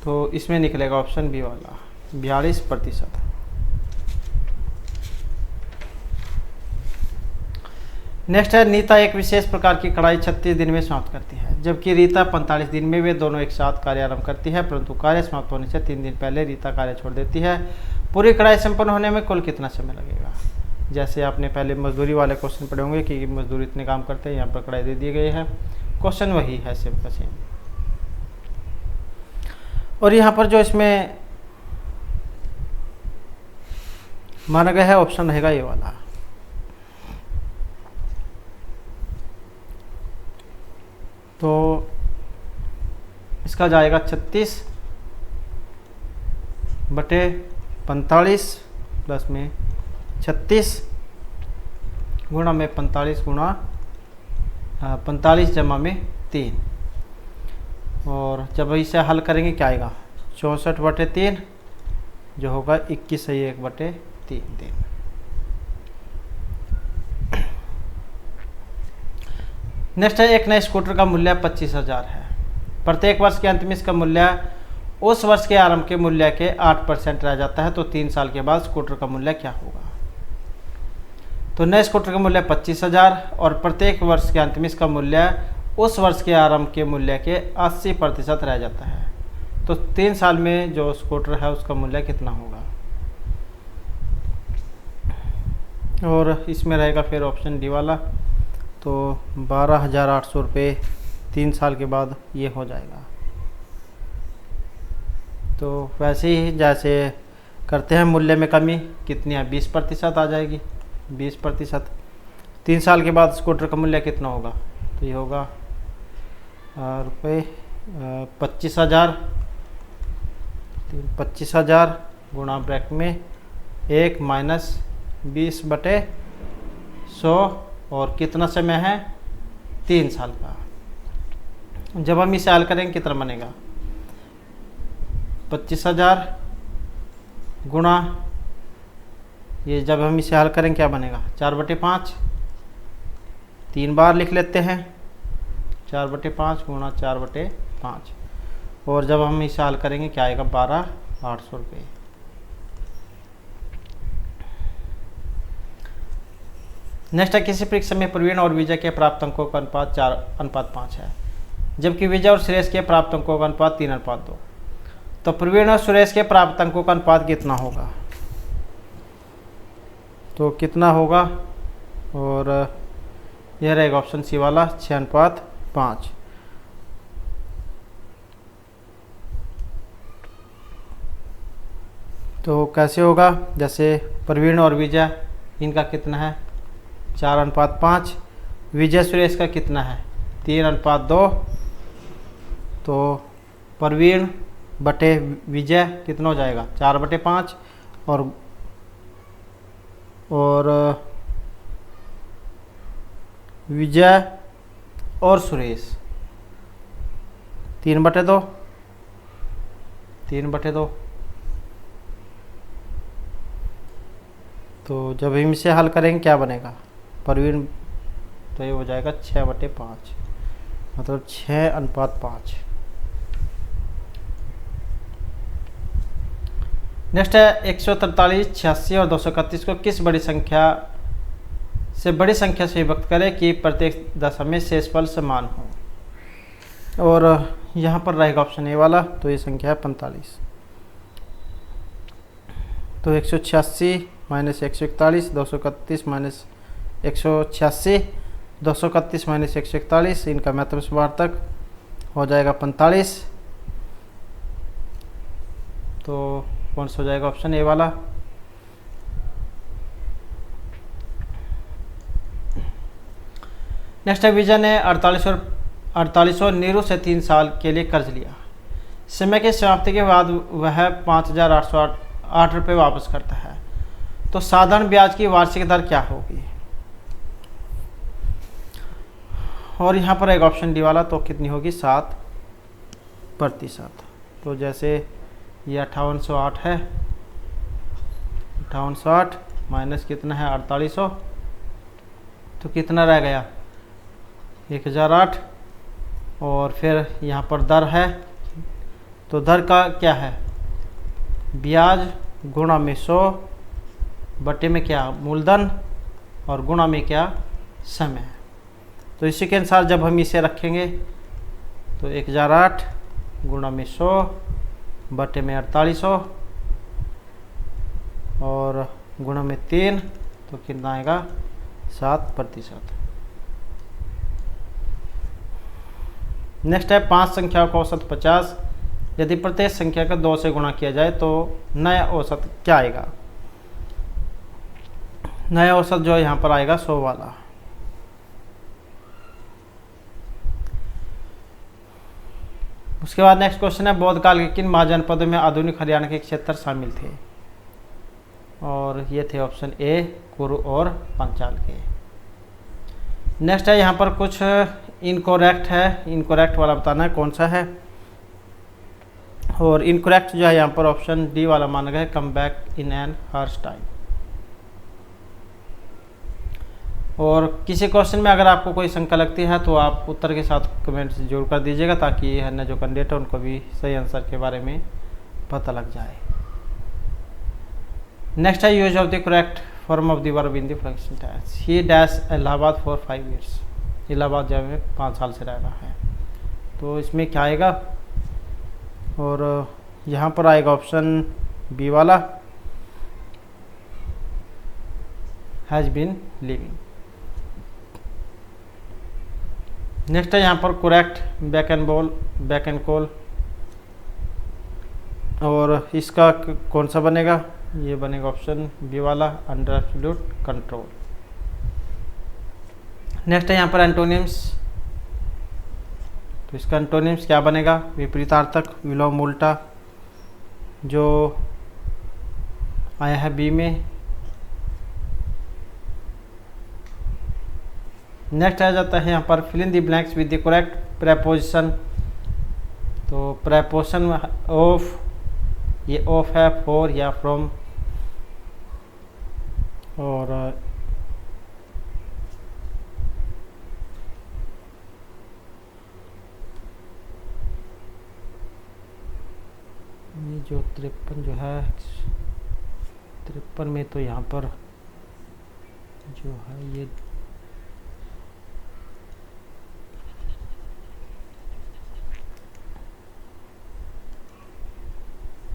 तो इसमें निकलेगा ऑप्शन बी वाला, 42%। नेक्स्ट है नीता एक विशेष प्रकार की कढ़ाई 36 दिन में समाप्त करती है, जबकि रीता 45 दिन में। वे दोनों एक साथ कार्य आरंभ करती है, परंतु कार्य समाप्त होने से 3 दिन पहले रीता कार्य छोड़ देती है। पूरी कढ़ाई संपन्न होने में कुल कितना समय लगेगा? जैसे आपने पहले मजदूरी वाले क्वेश्चन पढ़े होंगे कि मजदूर इतने काम करते हैं, यहाँ पर कढ़ाई दे दिए गए हैं, क्वेश्चन वही है सेम का सेम। और यहाँ पर जो इसमें माना गया है ऑप्शन रहेगा ये वाला। तो इसका जाएगा 36/45 प्लस में 36 गुणा में 45 गुणा 45 जमा में 3। और जब इसे हल करेंगे क्या आएगा? 64/3 जो होगा 21/1/3 दिन। नेक्स्ट है एक नए स्कूटर का मूल्य 25,000 है। प्रत्येक वर्ष के अंत में इसका मूल्य उस वर्ष के आरंभ के मूल्य के 8% रह जाता है, तो 3 साल के बाद स्कूटर का मूल्य क्या होगा? तो नए स्कूटर का मूल्य 25,000 और प्रत्येक वर्ष के अंत में इसका मूल्य उस वर्ष के आरंभ के मूल्य के 80% रह जाता है, तो 3 साल में जो स्कूटर है उसका मूल्य कितना होगा? और इसमें रहेगा फिर ऑप्शन डी वाला, तो 12,800 रुपये 3 साल के बाद ये हो जाएगा। तो वैसे ही जैसे करते हैं मूल्य में कमी कितनी है? 20% आ जाएगी, 20%। 3 साल के बाद स्कूटर का मूल्य कितना होगा? तो ये होगा रुपये 25,000, 25,000 गुणा ब्रैकेट में 1 माइनस 20/100 और कितना समय है? 3 साल का। जब हम इसे हल करेंगे कितना बनेगा? 25,000 गुणा, ये जब हम इसे हल करेंगे क्या बनेगा? 4/5, 3 बार लिख लेते हैं, 4/5 गुणा 4/5। और जब हम इसे हल करेंगे क्या आएगा? 12,800 रुपये। नेक्स्ट है किसी परीक्षा में प्रवीण और विजय के प्राप्त अंकों का अनुपात 4:5 है, जबकि विजय और सुरेश के प्राप्त अंकों का अनुपात 3:2। तो प्रवीण और सुरेश के प्राप्त अंकों का अनुपात कितना होगा? तो कितना होगा? और यह रहेगा ऑप्शन सी वाला 6:5। तो कैसे होगा? जैसे प्रवीण और विजय इनका कितना है? 4:5। विजय सुरेश का कितना है? 3:2। तो प्रवीण बटे विजय कितना हो जाएगा? 4/5 और विजय और सुरेश 3/2। तो जब हम इसे हल करेंगे क्या बनेगा? प्रवीण तो ये हो जाएगा 6/5, मतलब 6:5। नेक्स्ट है 143, 86 और 231 को किस बड़ी संख्या से विभक्त करें कि प्रत्येक दशा में शेषफल समान हो? और यहाँ पर रहेगा ऑप्शन ए वाला, तो ये संख्या है 45। तो 186 माइनस 141, 231 माइनस 186, 231 माइनस 141, इनका महत्तमवार्तक हो जाएगा 45। तो कौन सा हो जाएगा? ऑप्शन ए वाला। नेक्स्ट है विजय ने 48 और नीरू से 3 साल के लिए कर्ज लिया। समय की समाप्ति के बाद वह 5,808 रुपये वापस करता है, तो साधारण ब्याज की वार्षिक दर क्या होगी? और यहाँ पर एक ऑप्शन डी वाला, तो कितनी होगी? 7%। तो जैसे ये 5808 है, 5808 माइनस कितना है? 4800, तो कितना रह गया? 1008। और फिर यहाँ पर दर है, तो दर का क्या है? ब्याज गुणा में 100 बटे में क्या? मूलधन, और गुणा में क्या? समय। तो इसी के अनुसार जब हम इसे रखेंगे तो 1008 गुणा में 100 बटे में 4800 और गुणा में 3 तो कितना आएगा 7%। नेक्स्ट है 5 संख्याओं का औसत 50। यदि प्रत्येक संख्या का 2 से गुणा किया जाए तो नया औसत क्या आएगा। नया औसत जो यहाँ पर आएगा 100 वाला। उसके बाद नेक्स्ट क्वेश्चन है बौद्ध काल के किन महाजनपदों में आधुनिक हरियाणा के क्षेत्र शामिल थे। और ये थे ऑप्शन ए कुरु और पांचाल के। नेक्स्ट है यहाँ पर कुछ इनकोरेक्ट है, इनकोरेक्ट वाला बताना है कौन सा है। और इनकोरेक्ट जो है यहाँ पर ऑप्शन डी वाला माना गया है, come back in an hour's time. और किसी क्वेश्चन में अगर आपको कोई शंका लगती है तो आप उत्तर के साथ कमेंट जरूर कर दीजिएगा, ताकि अन्य जो कैंडिडेट है उनको भी सही आंसर के बारे में पता लग जाए। नेक्स्ट है use of the correct form of the verb in the function tense. He dash Allahabad for 5 years। Allahabad जो है 5 साल से रह रहा है। तो इसमें क्या आएगा, और यहाँ पर आएगा ऑप्शन बी वाला, हैज़ बीन लिविंग। नेक्स्ट है यहाँ पर correct back and ball, back and call. और इसका कौन सा बनेगा, ये बनेगा ऑप्शन बी वाला, अंडर एब्सोल्यूट कंट्रोल। नेक्स्ट है यहाँ पर एंटोनिम्स। तो इसका एंटोनिम्स क्या बनेगा, विपरीतार्थक, विलोम, उल्टा, जो आया है बी में। नेक्स्ट आ जाता है यहाँ पर fill in the blanks with the correct preposition. तो प्रेपोजिशन ऑफ, ये ऑफ है, फॉर या फ्रॉम। और ये जो 53 जो है 53 में, तो यहाँ पर जो है ये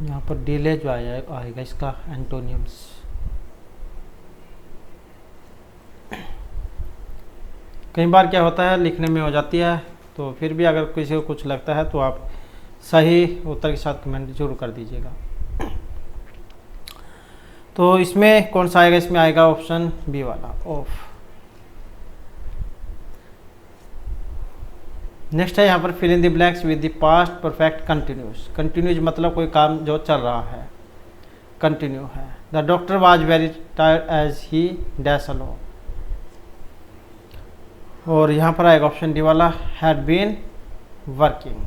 यहाँ पर डिले जो आएगा इसका एंटोनियम्स। कई बार क्या होता है लिखने में हो जाती है, तो फिर भी अगर किसी को कुछ लगता है तो आप सही उत्तर के साथ कमेंट जरूर कर दीजिएगा। तो इसमें कौन सा आएगा, इसमें आएगा ऑप्शन बी वाला, ऑफ। नेक्स्ट है यहाँ पर fill in the blanks with the past perfect continuous. Continuous मतलब कोई काम जो चल रहा है, कंटिन्यू है। The doctor was very tired as he dash alone. और यहाँ पर आएगा ऑप्शन डी वाला, had been working.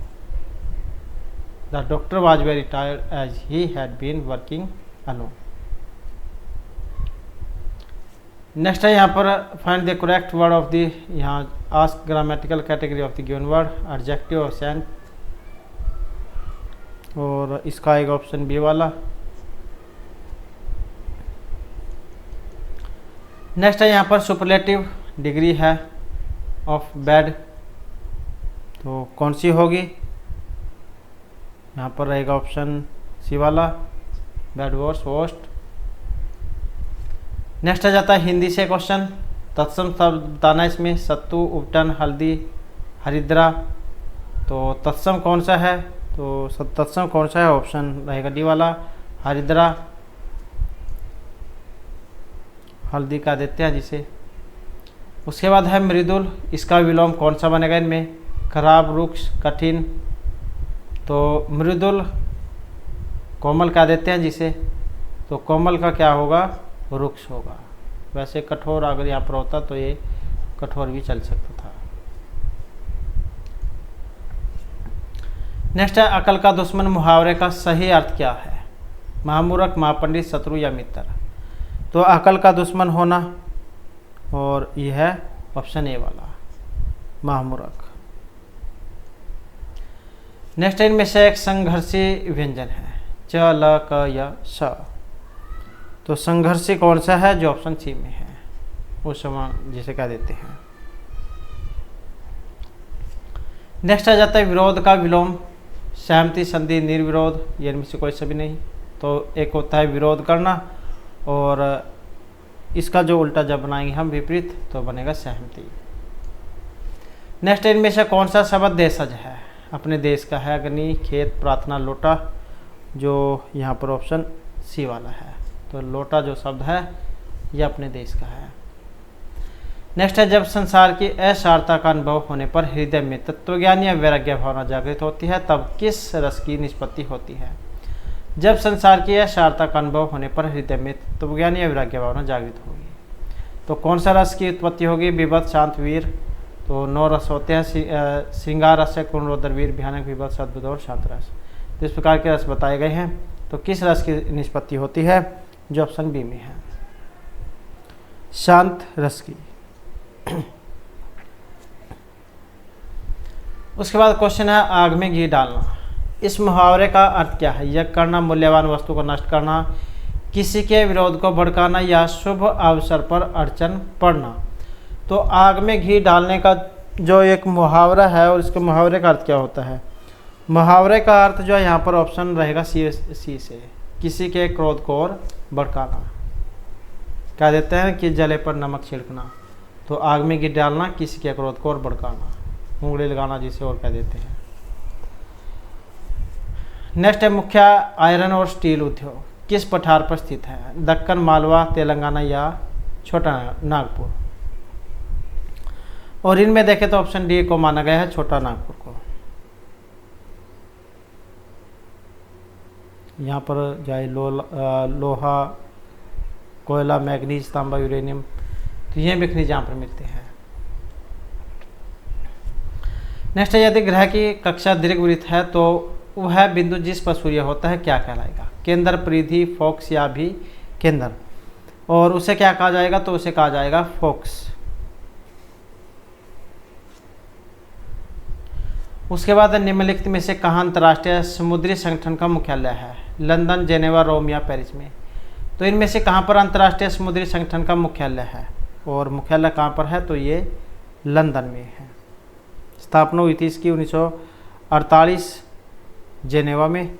The doctor was very tired as he had been working alone. Next है यहाँ पर find the correct word of the, यहाँ ask grammatical category of the given word, adjective और Saint. और इसका आएगा option B वाला। Next है यहाँ पर सुपरलेटिव डिग्री है ऑफ बैड, तो कौन सी होगी, यहाँ पर रहेगा ऑप्शन सी वाला, बैड, वर्स, वर्स्ट। नेक्स्ट आ जाता है हिंदी से क्वेश्चन। तत्सम शब्द बताना इसमें, सत्तू, उपटन, हल्दी, हरिद्रा। तो तत्सम कौन सा है, तो तत्सम कौन सा है, ऑप्शन रहेगा डी वाला, हरिद्रा। हल्दी का देते हैं जिसे। उसके बाद है मृदुल, इसका विलोम कौन सा बनेगा इनमें, खराब, रुक्ष, कठिन। तो मृदुल कोमल का देते हैं जिसे, तो कोमल का क्या होगा, रुक्ष होगा। वैसे कठोर अगर यहाँ पर होता तो ये कठोर भी चल सकता था। नेक्स्ट है अकल का दुश्मन मुहावरे का सही अर्थ क्या है, महामूर्ख, महापंडित, शत्रु या मित्र। तो अकल का दुश्मन होना, और यह है ऑप्शन ए वाला, महामूर्ख। नेक्स्ट इनमें से एक संघर्षी व्यंजन है, च, ल, क या स। तो संघर्षी कौन सा है, जो ऑप्शन सी में है, उस समय जिसे क्या देते हैं। नेक्स्ट आ जाता है विरोध का विलोम, सहमति, संधि, निर्विरोध, ये इनमें से कोई सा भी नहीं। तो एक होता है विरोध करना, और इसका जो उल्टा जब बनाएंगे हम विपरीत तो बनेगा सहमति। नेक्स्ट, इनमें से कौन सा शब्द देशज है? अपने देश का है। अग्नि, खेत, प्रार्थना, लोटा, जो यहाँ पर ऑप्शन सी वाला है। तो लोटा जो शब्द है ये अपने देश का है। नेक्स्ट है, जब संसार की असारता का अनुभव होने पर हृदय में तत्वज्ञान या वैराग्य भावना जागृत होती है तब किस रस की निष्पत्ति होती है? जब संसार की असारता का अनुभव होने पर हृदय में तत्वज्ञान या वैराग्य भावना जागृत होगी तो कौन सा रस की उत्पत्ति होगी? विभत, शांत, वीर। तो 9 रस होते हैं, श्रृंगार रस, कुण, रौद्र, वीर, भयानक, विभत, सद्बुद्ध और शांत रस। तो इस प्रकार के रस बताए गए हैं। तो किस रस की निष्पत्ति होती है? जो ऑप्शन बी में है, शांत रस की। उसके बाद क्वेश्चन है, आग में घी डालना। इस मुहावरे का अर्थ क्या है? यज्ञ करना, मूल्यवान वस्तु को नष्ट करना, किसी के विरोध को भड़काना या शुभ अवसर पर अड़चन पड़ना। तो आग में घी डालने का जो एक मुहावरा है और इसके मुहावरे का अर्थ क्या होता है? मुहावरे का अर्थ जो है यहाँ पर ऑप्शन रहेगा सी से, किसी के क्रोध को और भड़काना। कह देते हैं कि जले पर नमक छिड़कना। तो आग में घी डालना, किसी के क्रोध को और भड़काना, उंगली लगाना जिसे और कह देते हैं। नेक्स्ट है, मुख्य आयरन और स्टील उद्योग किस पठार पर स्थित है? दक्कन, मालवा, तेलंगाना या छोटा नागपुर। और इनमें देखें तो ऑप्शन डी को माना गया है, छोटा नागपुर को। यहाँ पर जाए लोहा, कोयला, मैग्नीज, तांबा, यूरेनियम, तो ये भी खनिज यहाँ पर मिलते हैं। नेक्स्ट है, यदि ग्रह की कक्षा दीर्घवृत्त है तो वह बिंदु जिस पर सूर्य होता है क्या कहलाएगा? केंद्र, परिधि, फोकस या भी केंद्र। और उसे क्या कहा जाएगा? तो उसे कहा जाएगा फोकस। उसके बाद निम्नलिखित में से कहाँ अंतर्राष्ट्रीय समुद्री संगठन का मुख्यालय है? लंदन, जेनेवा, रोम या पेरिस में। तो इनमें से कहाँ पर अंतर्राष्ट्रीय समुद्री संगठन का मुख्यालय है? और मुख्यालय कहाँ पर है? तो ये लंदन में है। स्थापना हुई थी इसकी 1948 जेनेवा में,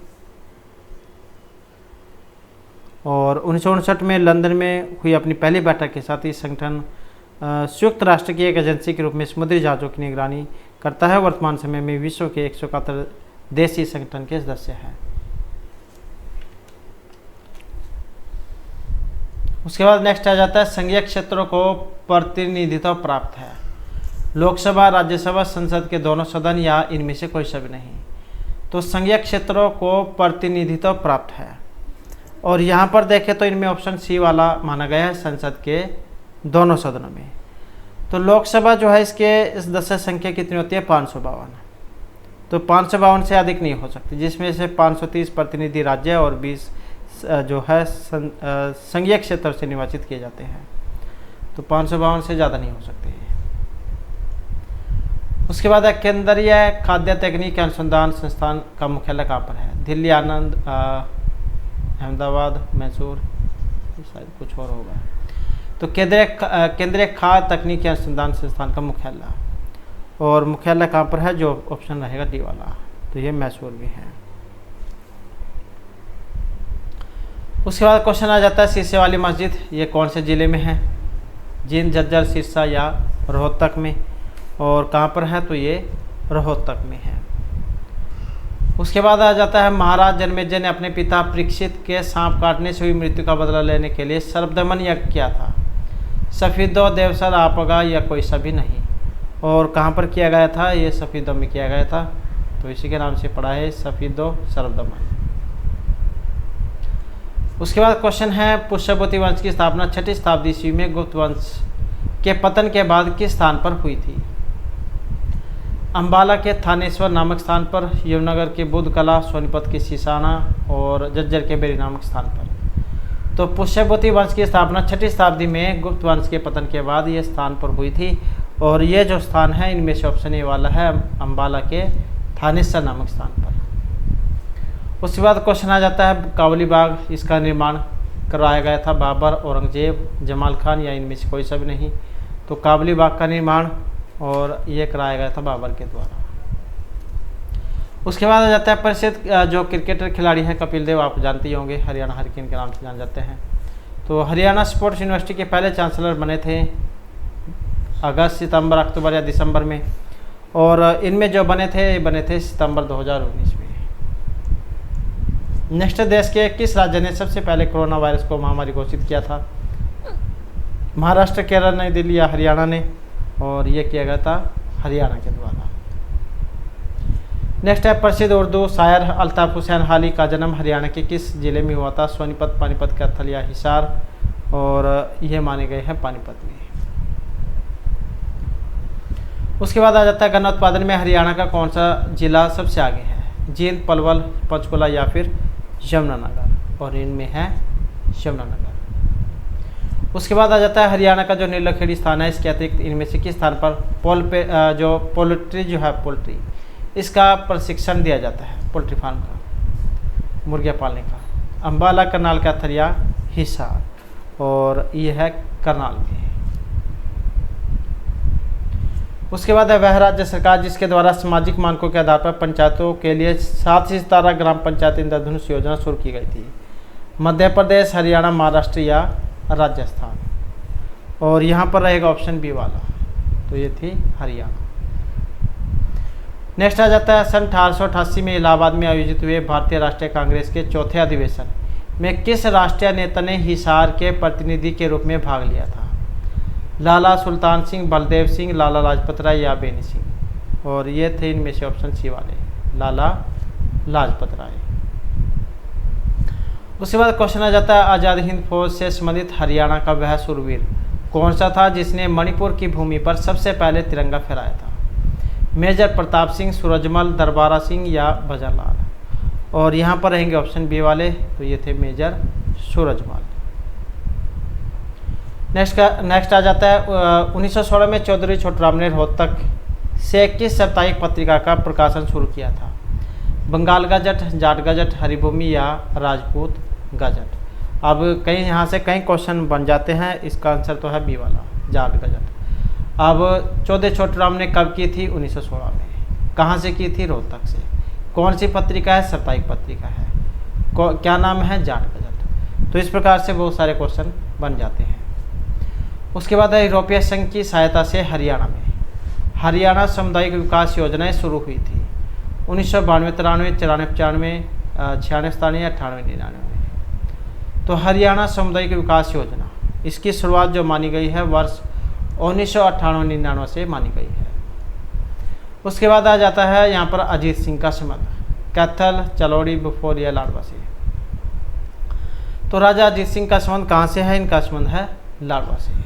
और 1959 में लंदन में हुई अपनी पहली बैठक के साथ ही संगठन संयुक्त राष्ट्र की एक एजेंसी के रूप में समुद्री जहाज़ों की निगरानी करता है। वर्तमान समय में विश्व के 171 देश इस संगठन के सदस्य हैं। उसके बाद नेक्स्ट आ जाता है, संघीय क्षेत्रों को प्रतिनिधित्व प्राप्त है। लोकसभा, राज्यसभा, संसद के दोनों सदन या इनमें से कोई सा भी नहीं। तो संघीय क्षेत्रों को प्रतिनिधित्व प्राप्त है। और यहाँ पर देखें तो इनमें ऑप्शन सी वाला माना गया है, संसद के दोनों सदनों में। तो लोकसभा जो है इसके सदस्य संख्या कितनी होती है? 552। तो 552 से अधिक नहीं हो सकती, जिसमें से 530 प्रतिनिधि राज्य और 20 जो है संघीय क्षेत्र से निर्वाचित किए जाते हैं। तो 552 से ज़्यादा नहीं हो सकते। उसके बाद है, केंद्रीय खाद्य तकनीक अनुसंधान संस्थान का मुख्यालय कहाँ पर है? दिल्ली, आनंद, अहमदाबाद, मैसूर, शायद कुछ और होगा। तो केंद्रीय खाद्य तकनीकी अनुसंधान संस्थान का मुख्यालय, और मुख्यालय कहाँ पर है? जो ऑप्शन रहेगा डी वाला, तो ये मैसूर भी है। उसके बाद क्वेश्चन आ जाता है, शीशे वाली मस्जिद ये कौन से ज़िले में है? जींद, झज्जर, सिरसा या रोहतक में। और कहाँ पर है? तो ये रोहतक में है। उसके बाद आ जाता है, महाराज जन्मेजय ने अपने पिता परीक्षित के सांप काटने से हुई मृत्यु का बदला लेने के लिए सर्वदमन यज्ञ किया था। सफीदो, देवसर, आपगा या कोई सभी नहीं। और कहाँ पर किया गया था? ये सफीदो में किया गया था, तो इसी के नाम से पड़ा है सफीदो सर्वदमन। उसके बाद क्वेश्चन है, पुष्यभूति वंश की स्थापना 6वीं शताब्दी ईस्वी में गुप्त वंश के पतन के बाद किस स्थान पर हुई थी? अम्बाला के थानेश्वर नामक स्थान पर, यमुनानगर के बुद्ध कला, सोनीपत के सिसाना और जज्जर के बेरी नामक स्थान पर। तो पुष्यभूति वंश की स्थापना 6वीं शताब्दी में गुप्त वंश के पतन के बाद ये स्थान पर हुई थी। और ये जो स्थान है इनमें से ऑप्शन ए वाला है, अम्बाला के थानेश्वर नामक स्थान पर। उसके बाद क्वेश्चन आ जाता है, काबुली बाग इसका निर्माण करवाया गया था बाबर, औरंगजेब, जमाल खान या इनमें से कोई सा भी नहीं। तो काबुली बाग का निर्माण और ये कराया गया था बाबर के द्वारा। उसके बाद आ जाता है प्रसिद्ध जो क्रिकेटर खिलाड़ी हैं कपिल देव, आप जानते ही होंगे, हरियाणा हरिकेन के नाम से जान जाते हैं। तो हरियाणा स्पोर्ट्स यूनिवर्सिटी के पहले चांसलर बने थे अगस्त, सितंबर, अक्टूबर या दिसंबर में, और इनमें जो बने थे सितंबर 2019 में। नेक्स्ट, देश के किस राज्य ने सबसे पहले कोरोना वायरस को महामारी घोषित किया था? महाराष्ट्र, केरल, नई दिल्ली या हरियाणा ने, और ये किया गया था हरियाणा के द्वारा। नेक्स्ट है, प्रसिद्ध उर्दू शायर अल्ताफ हुसैन हाली का जन्म हरियाणा के किस जिले में हुआ था? सोनीपत, पानीपत, कैथल या हिसार, और ये माने गए हैं पानीपत में। उसके बाद आ जाता है गन्ना उत्पादन में हरियाणा का कौन सा जिला सबसे आगे है? जींद, पलवल, पंचकुला या फिर यमुनानगर, और इनमें है यमुनानगर। उसके बाद आ जाता है हरियाणा का जो नीलखेड़ी स्थान है, इसके अतिरिक्त इनमें से किस स्थान पर पोल्ट्री इसका प्रशिक्षण दिया जाता है? पोल्ट्री फार्म का, मुर्गियाँ पालने का। अम्बाला, करनाल, कैथल या हिसार, और ये है करनाल में। उसके बाद है वह राज्य सरकार जिसके द्वारा सामाजिक मानकों के आधार पर पंचायतों के लिए 7 सितारा ग्राम पंचायत इंद्रधनुष योजना शुरू की गई थी? मध्य प्रदेश, हरियाणा, महाराष्ट्र या राजस्थान, और यहाँ पर रहेगा ऑप्शन बी वाला, तो ये थी हरियाणा। नेक्स्ट आ जाता है, सन 1888 में इलाहाबाद में आयोजित हुए भारतीय राष्ट्रीय कांग्रेस के चौथे अधिवेशन में किस राष्ट्रीय नेता ने हिसार के प्रतिनिधि के रूप में भाग लिया था? लाला सुल्तान सिंह, बलदेव सिंह, लाला लाजपत राय या बेनी सिंह, और ये थे इनमें से ऑप्शन सी वाले, लाला लाजपत राय। उसके बाद क्वेश्चन आ जाता है, आज़ाद हिंद फौज से संबंधित हरियाणा का वह शूरवीर कौन सा था जिसने मणिपुर की भूमि पर सबसे पहले तिरंगा फहराया था? मेजर प्रताप सिंह, सूरजमल, दरबारा सिंह या भजनलाल, और यहाँ पर रहेंगे ऑप्शन बी वाले, तो ये थे मेजर सूरजमल। नेक्स्ट आ जाता है 1916 में चौधरी छोटूराम ने रोहतक से किस साप्ताहिक पत्रिका का प्रकाशन शुरू किया था? बंगाल गजट, जाट गजट, हरिभूमि या राजपूत गजट। अब कहीं यहाँ से कई क्वेश्चन बन जाते हैं, इसका आंसर तो है बी वाला, जाट गजट। अब चौधरी छोटूराम ने कब की थी? 1916 में। कहाँ से की थी? रोहतक से। कौन सी पत्रिका है? साप्ताहिक पत्रिका है। क्या नाम है? जाट गजट। तो इस प्रकार से बहुत सारे क्वेश्चन बन जाते हैं। उसके बाद यूरोपीय संघ की सहायता से हरियाणा में हरियाणा सामुदायिक विकास योजनाएं शुरू हुई थी 1992, 93, 94, 95, 96, या 98, 99। तो हरियाणा सामुदायिक विकास योजना, इसकी शुरुआत जो मानी गई है वर्ष 1998, 99 से मानी गई है। उसके बाद आ जाता है यहाँ पर अजीत सिंह का संबंध, कैथल, चलौड़ी, बुफोर या लाडवा से। तो राजा अजीत सिंह का संबंध कहाँ से है? इनका संबंध है लाडवा से।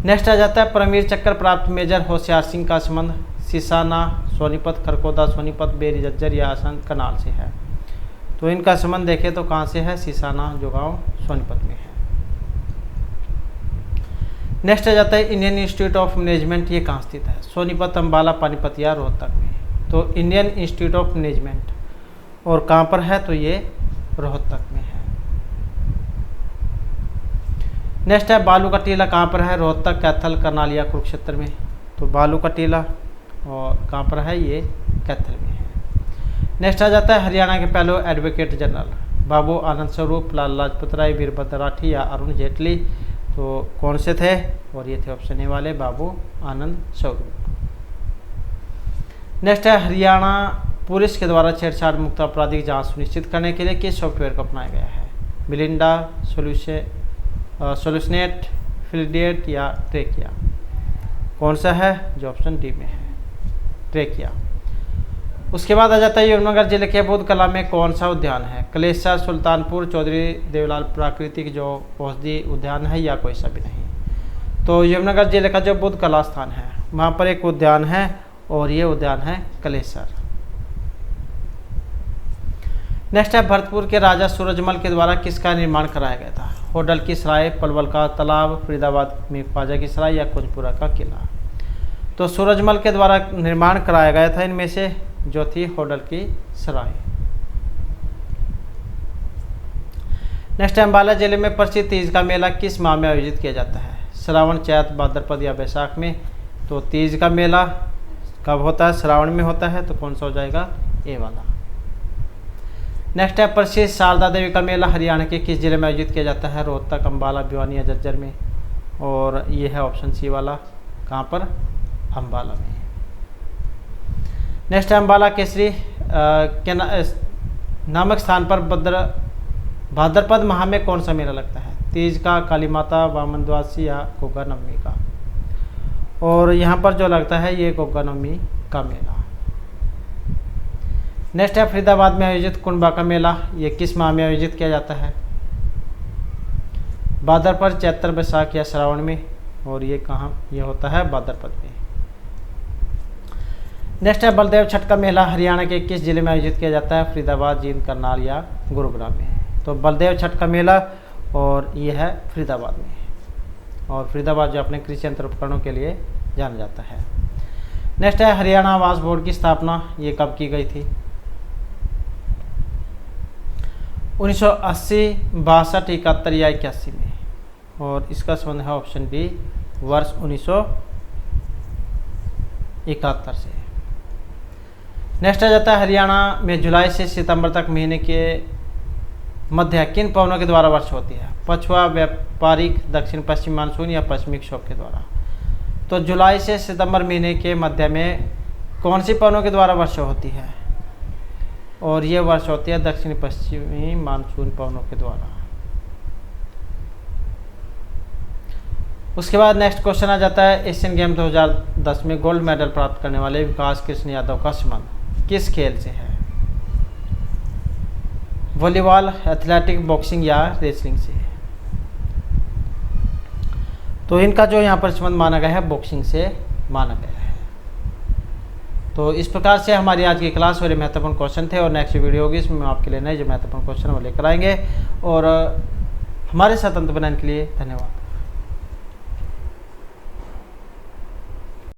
नेक्स्ट आ जाता है परमवीर चक्र प्राप्त मेजर होशियार सिंह का संबंध सिसाना, सोनीपत, खरकोदा, सोनीपत, बेरी जज्जर या आसन कनाल से है। तो इनका संबंध देखें तो कहाँ से है? सिसाना जो गांव सोनीपत में है। नेक्स्ट आ जाता है इंडियन इंस्टीट्यूट ऑफ मैनेजमेंट, ये कहाँ स्थित है? सोनीपत, अम्बाला, पानीपत या रोहतक में। तो इंडियन इंस्टीट्यूट ऑफ मैनेजमेंट और कहाँ पर है? तो ये रोहतक में है। नेक्स्ट है बालू का टीला कहाँ पर है? रोहतक, कैथल, करनाल या कुरुक्षेत्र में। तो बालू का टीला और कहाँ पर है? ये कैथल में है। नेक्स्ट आ जाता है हरियाणा के पहले एडवोकेट जनरल बाबू आनंद स्वरूप, लाला लाजपत राय, वीरभद्र राठी या अरुण जेटली। तो कौन से थे? और ये थे ऑप्शन ए वाले, बाबू आनंद स्वरूप। नेक्स्ट है हरियाणा पुलिस के द्वारा छेड़छाड़ मुक्त आपराधिक जांच सुनिश्चित करने के लिए किस सॉफ्टवेयर को अपनाया गया है? मिलिंडा, सोल्यूशनेट, फिल्डेट या ट्रेकिया। कौन सा है? जो ऑप्शन डी में है, ट्रेकिया। उसके बाद आ जाता है यमुनानगर जिले के बुद्ध कला में कौन सा उद्यान है? कलेसर, सुल्तानपुर, चौधरी देवलाल प्राकृतिक जो औषधि उद्यान है या कोई सा भी नहीं। तो यमुनानगर जिले का जो बुद्ध कला स्थान है वहाँ पर एक उद्यान है और ये उद्यान है कलेसर। नेक्स्ट है भरतपुर के राजा सूरजमल के द्वारा किसका निर्माण कराया गया था? होडल की सराय, पलवल का तालाब, फरीदाबाद में ख्वाजा की सराय या कुंजपुरा का किला। तो सूरजमल के द्वारा निर्माण कराया गया था इनमें से जो थी होडल की सराय। नेक्स्ट है अम्बाला जिले में प्रसिद्ध तीज का मेला किस माह में आयोजित किया जाता है? श्रावण, चैत, भाद्रपद या बैसाख में। तो तीज का मेला कब होता है? श्रावण में होता है। तो कौन सा हो जाएगा? ए वाला। नेक्स्ट है प्रसिद्ध शारदा देवी का मेला हरियाणा के किस जिले में आयोजित किया जाता है? रोहतक, अम्बाला, भिवानी या झज्जर में। और ये है ऑप्शन सी वाला, कहाँ पर? अम्बाला में। नेक्स्ट है अम्बाला केसरी के नामक स्थान पर भाद्रपद माह में कौन सा मेला लगता है? तीज का, काली माता, वामन द्वादशी या गोगा नवमी का। और यहाँ पर जो लगता है ये गोगा नवमी का मेला। नेक्स्ट है फरीदाबाद में आयोजित कुंभा का मेला, ये किस माह में आयोजित किया जाता है? भाद्रपद, चैत्र, बैसाख या श्रावण में। और ये कहाँ ये होता है? भाद्रपद में। नेक्स्ट है बलदेव छठ का मेला हरियाणा के किस जिले में आयोजित किया जाता है? फरीदाबाद, जींद, करनाल या गुरुग्राम में। तो बलदेव छठ का मेला और ये है फरीदाबाद में। और फरीदाबाद जो अपने कृषि यंत्र उपकरणों के लिए जाना जाता है। नेक्स्ट है हरियाणा आवास बोर्ड की स्थापना ये कब की गई थी? 1980, 62, 71 या 81 में। और इसका संबंध है ऑप्शन बी, वर्ष 1971 से। नेक्स्ट आ जाता है हरियाणा में जुलाई से सितंबर तक महीने के मध्य किन पवनों के द्वारा वर्षा होती है? पछुआ, व्यापारिक, दक्षिण पश्चिम मानसून या पश्चिमी विक्षोभ के द्वारा। तो जुलाई से सितंबर महीने के मध्य में कौन सी पवनों के द्वारा वर्षा होती है? और ये वर्षा होती है दक्षिण पश्चिमी मानसून पवनों के द्वारा। उसके बाद नेक्स्ट क्वेश्चन आ जाता है एशियन गेम 2010 में गोल्ड मेडल प्राप्त करने वाले विकास कृष्ण यादव का संबंध किस खेल से है? वॉलीबॉल, एथलेटिक, बॉक्सिंग या रेसलिंग से। तो इनका जो यहाँ पर संबंध माना गया है बॉक्सिंग से माना गया है। तो इस प्रकार से हमारी आज की क्लास वाले महत्वपूर्ण क्वेश्चन थे। और नेक्स्ट वीडियो होगी इसमें आपके लिए नए जो महत्वपूर्ण क्वेश्चन वो लेकर आएंगे। और हमारे साथ अंत बनाने के लिए धन्यवाद।